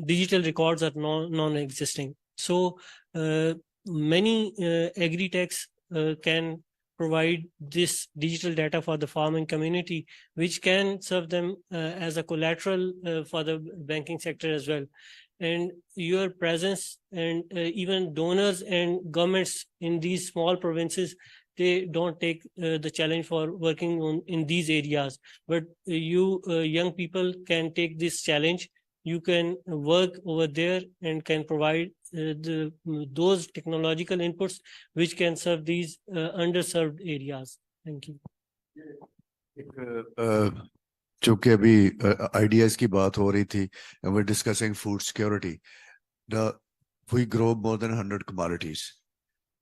digital records are non-existing. So many agri-techs can provide this digital data for the farming community, which can serve them as a collateral for the banking sector as well. And your presence and even donors and governments in these small provinces, they don't take the challenge for working on in these areas. But you young people can take this challenge. You can work over there and can provide those technological inputs which can serve these underserved areas. Thank you. चूंकि अभी ideas की बात हो रही थी, and we're discussing food security. We grow more than 100 commodities,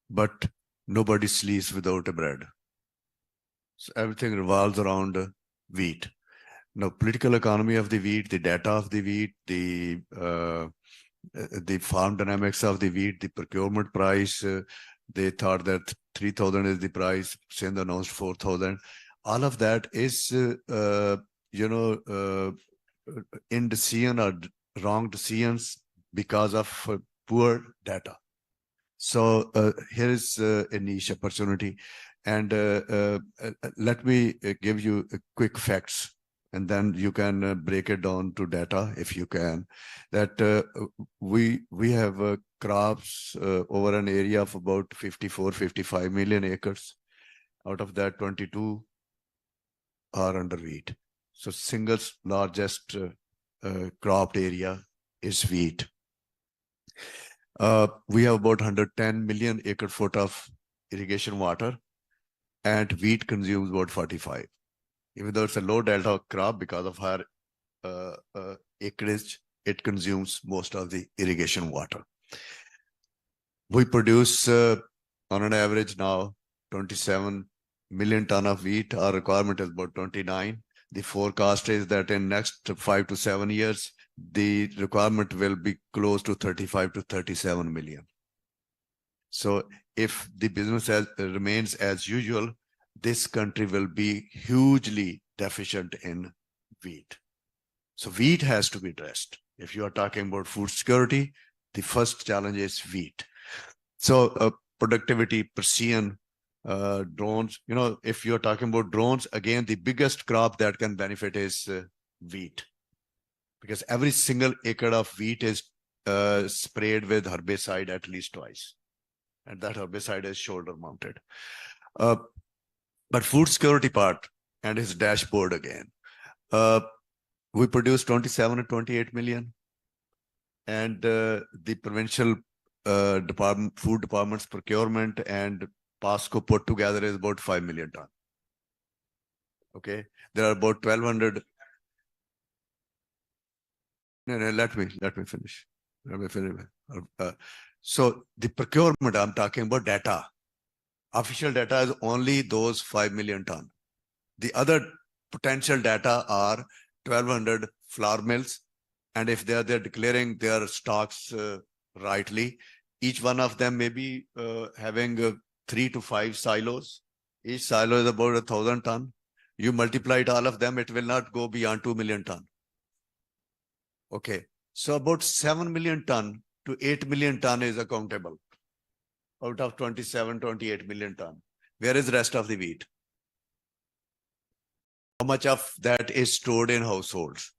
but nobody sleeps without a bread. So everything revolves around wheat. Now, political economy of the wheat, the data of the wheat, the farm dynamics of the wheat, the procurement price. They thought that 3,000 is the price. Sindh announced 4,000. All of that is, indecision or wrong decisions because of poor data. So here is a niche opportunity. And let me give you quick facts, and then you can break it down to data if you can. That we have crops over an area of about 55 million acres. Out of that, 22 are under wheat. So single largest cropped area is wheat. We have about 110 million acre foot of irrigation water, and wheat consumes about 45. Even though it's a low delta crop, because of higher acreage, it consumes most of the irrigation water. We produce on an average now 27 million ton of wheat. Our requirement is about 29. The forecast is that in next 5 to 7 years, the requirement will be close to 35 to 37 million. So if the business remains as usual, this country will be hugely deficient in wheat. So wheat has to be addressed. If you are talking about food security, the first challenge is wheat. So productivity, precision, drones. If you're talking about drones, again, the biggest crop that can benefit is wheat. Because every single acre of wheat is sprayed with herbicide at least twice. And that herbicide is shoulder mounted. But food security part and his dashboard again. We produce 27 and 28 million. And the provincial food department's procurement and PASCO put together is about 5 million ton. Okay. There are about 1,200. No, let me finish. So the procurement, I'm talking about data. Official data is only those 5 million ton. The other potential data are 1,200 flour mills. And if they're declaring their stocks rightly, each one of them may be having 3 to 5 silos. Each silo is about 1,000 ton. You multiply it all of them, it will not go beyond 2 million ton. Okay, so about 7 million ton to 8 million ton is accountable out of 27, 28 million ton. Where is the rest of the wheat? How much of that is stored in households?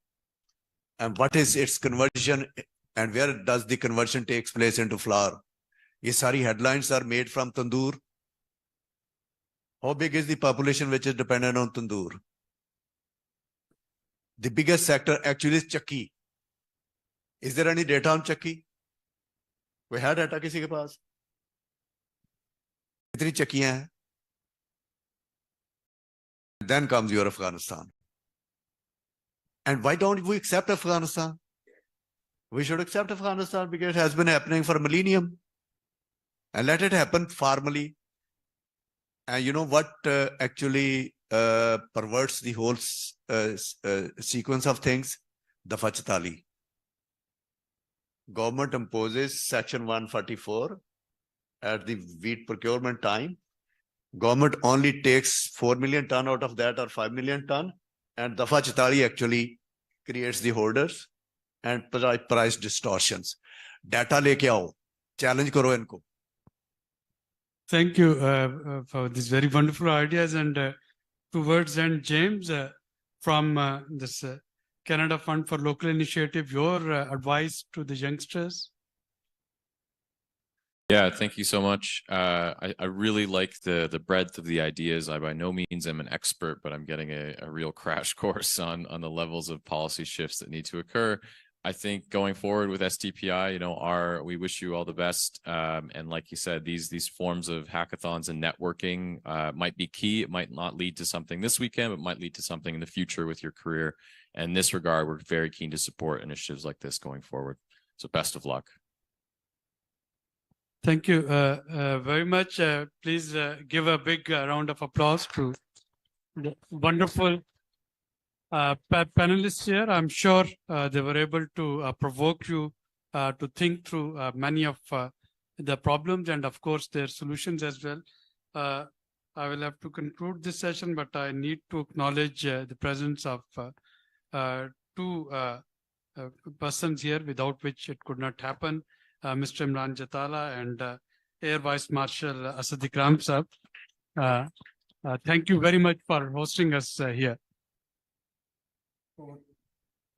And what is its conversion? And where does the conversion takes place into flour? These sorry headlines are made from tandoor. How big is the population which is dependent on tandoor? The biggest sector actually is chakki. Is there any data on chakki? We had data किसी के पास? कितनी चक्कियां हैं? Then comes your Afghanistan. And why don't we accept Afghanistan? We should accept Afghanistan because it has been happening for a millennium. And let it happen formally. And you know what actually perverts the whole sequence of things? The Fachatali. Government imposes Section 144 at the wheat procurement time. Government only takes 4 million ton out of that or 5 million ton. And the Fachatali actually creates the holders and price distortions. Data leke aao. Challenge karo inko. Thank you for these very wonderful ideas. And towards end, James, from this Canada Fund for Local Initiative, your advice to the youngsters? Yeah, thank you so much. I really like the breadth of the ideas. I by no means am an expert, but I'm getting a real crash course on the levels of policy shifts that need to occur. I think going forward with STPI, we wish you all the best. And like you said, these forms of hackathons and networking might be key. It might not lead to something this weekend, but might lead to something in the future with your career. And in this regard, we're very keen to support initiatives like this going forward. So best of luck. Thank you very much. Please give a big round of applause to the wonderful panelists here. I'm sure they were able to provoke you to think through many of the problems and of course their solutions as well. I will have to conclude this session, but I need to acknowledge the presence of two persons here without which it could not happen. Mr. Imran Jatala and Air Vice Marshal Asad Ikram Sahab. Thank you very much for hosting us here.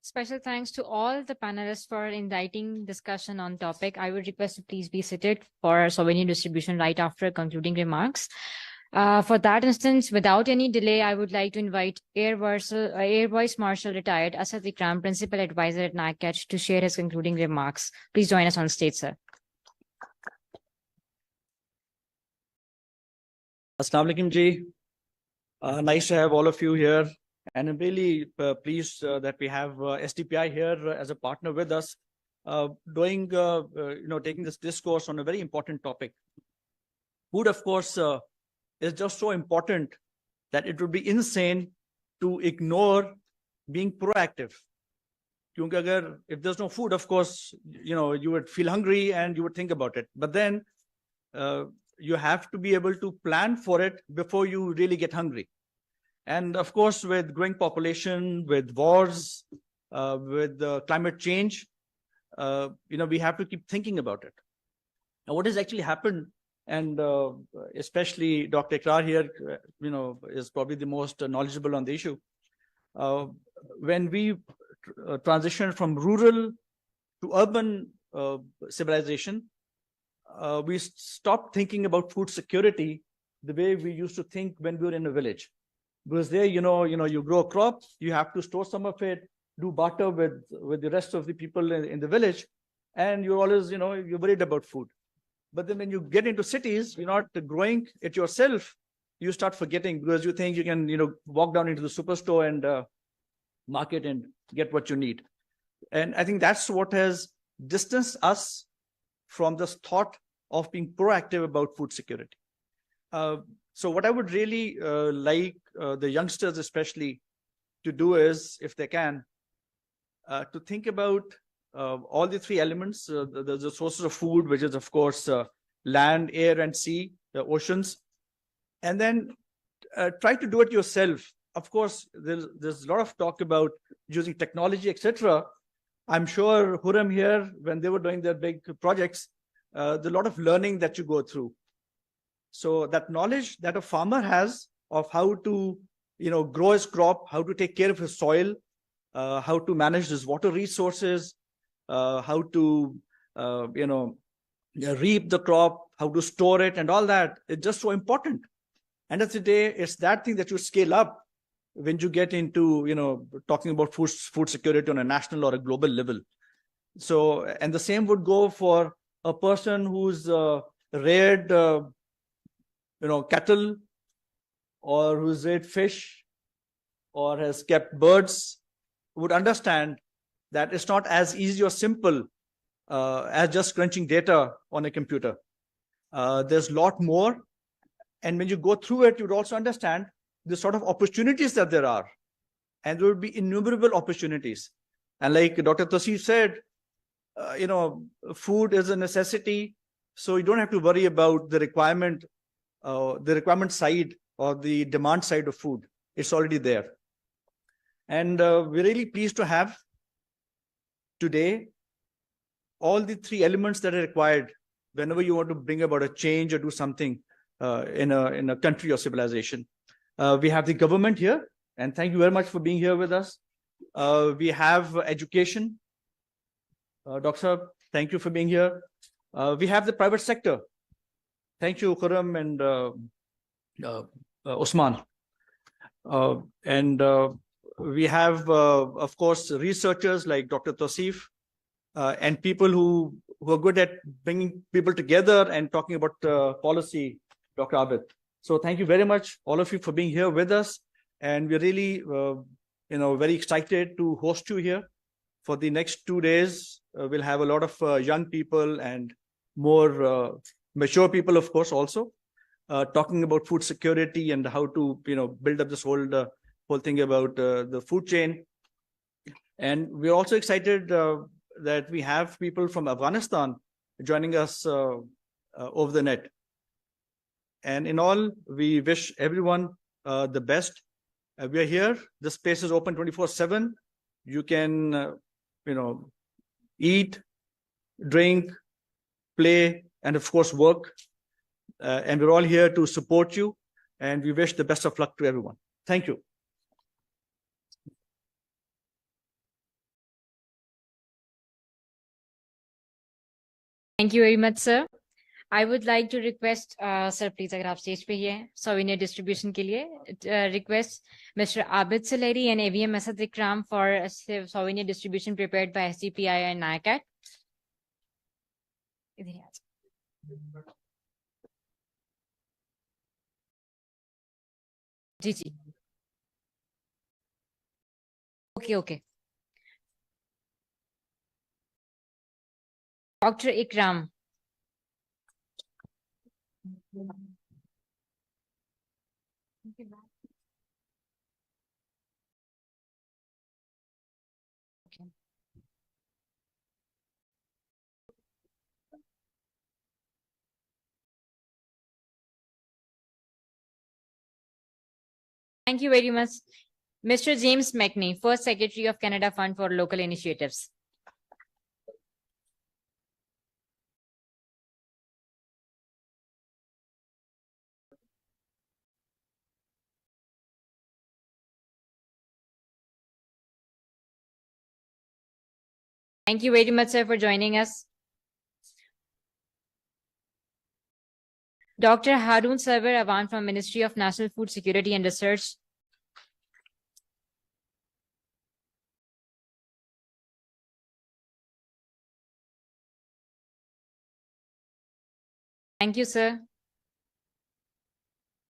Special thanks to all the panelists for inviting discussion on topic. I would request to please be seated for souvenir distribution right after concluding remarks. For that instance, without any delay, I would like to invite Air Vice Marshal Retired Asad Ikram, Principal Advisor at NICAT, to share his concluding remarks. Please join us on stage, sir. Assalamu alaikum ji. Nice to have all of you here. And I'm really pleased that we have STPI here as a partner with us, taking this discourse on a very important topic. Food, of course, is just so important that it would be insane to ignore being proactive. If there's no food, of course, you would feel hungry and you would think about it. But then you have to be able to plan for it before you really get hungry. And of course, with growing population, with wars, with climate change, we have to keep thinking about it. Now, what has actually happened, and especially Dr. Ikrar here, is probably the most knowledgeable on the issue. When we transitioned from rural to urban civilization, we stopped thinking about food security the way we used to think when we were in a village. Because there, you grow a crop, you have to store some of it, do barter with the rest of the people in the village, and you're always, you're worried about food. But then when you get into cities, you're not growing it yourself, you start forgetting because you think you can, walk down into the superstore and market and get what you need. And I think that's what has distanced us from this thought of being proactive about food security. So what I would really like the youngsters especially to do is, if they can, to think about all the three elements, the sources of food, which is, of course, land, air, and sea, the oceans, and then try to do it yourself. Of course, there's a lot of talk about using technology, etc. I'm sure Huram here, when they were doing their big projects, there's a lot of learning that you go through. So that knowledge that a farmer has of how to, grow his crop, how to take care of his soil, how to manage his water resources, how to, reap the crop, how to store it, and all that is just so important. End of the day, it's that thing that you scale up when you get into, talking about food security on a national or a global level. So, and the same would go for a person who's reared, cattle, or who's reared fish, or has kept birds, would understand that it's not as easy or simple as just crunching data on a computer. There's a lot more. And when you go through it, you'd also understand the sort of opportunities that there are. And there would be innumerable opportunities. And like Dr. Tasif said, food is a necessity. So you don't have to worry about the requirement side or the demand side of food. It's already there. And we're really pleased to have today all the three elements that are required whenever you want to bring about a change or do something in a country or civilization. We have the government here, and thank you very much for being here with us. We have education. Dr. Saab, thank you for being here. We have the private sector. Thank you, Khurram and Usman. And we have, of course, researchers like Dr. Tasif and people who are good at bringing people together and talking about policy, Dr. Abid. So thank you very much, all of you, for being here with us. And we're really, very excited to host you here. For the next 2 days, we'll have a lot of young people and more mature people, of course, also talking about food security and how to, build up this whole thing about the food chain. And we're also excited that we have people from Afghanistan joining us over the net. And in all, we wish everyone the best. We are here. This space is open 24/7. You can, eat, drink, play, and of course, work. And we're all here to support you. And we wish the best of luck to everyone. Thank you. Thank you very much, sir. I would like to request, sir, please, agar aap stage pe hi hai, souvenir distribution ke liye, request Mr. Abid Saleri and AVM Asad Ikram for souvenir distribution prepared by SDPI and NICAT. Ji ji. Okay. Dr. Ikram. Thank you very much. Mr. James McNee, First Secretary of Canada Fund for Local Initiatives. Thank you very much, sir, for joining us. Dr. Harun Sarwar Awan from Ministry of National Food Security and Research. Thank you, sir.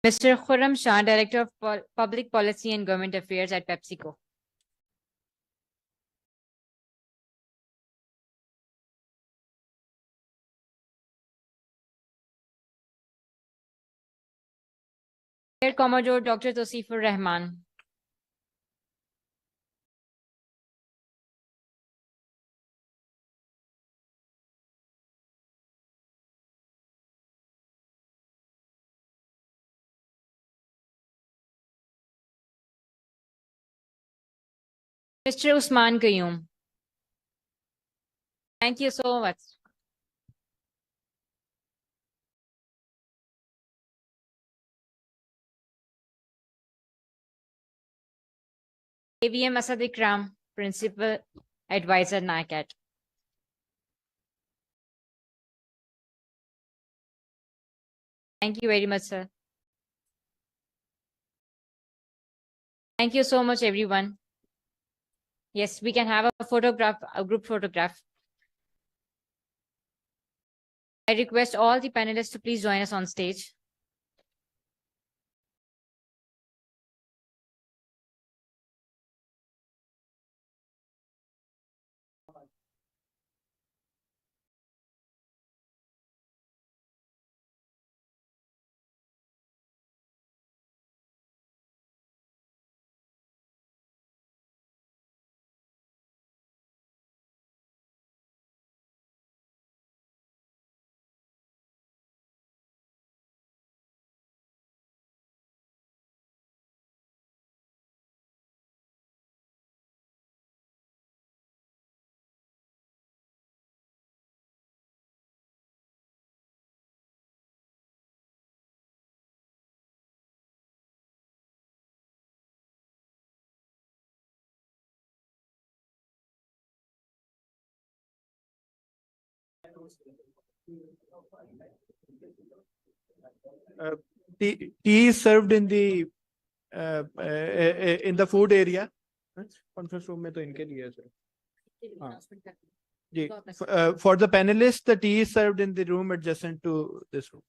Mr. Khurram Shah, Director of Public Policy and Government Affairs at PepsiCo. Air Commodore Dr. Tosifur Rahman. Mr. Usman Qayyum. Thank you so much. AVM Asad Ikram, Principal Advisor, NICAT. Thank you very much, sir. Thank you so much, everyone. Yes, we can have a photograph, a group photograph. I request all the panelists to please join us on stage. Tea is served in the food area. Conference room में तो इनके लिए है sir. For the panelists, the tea is served in the room adjacent to this room.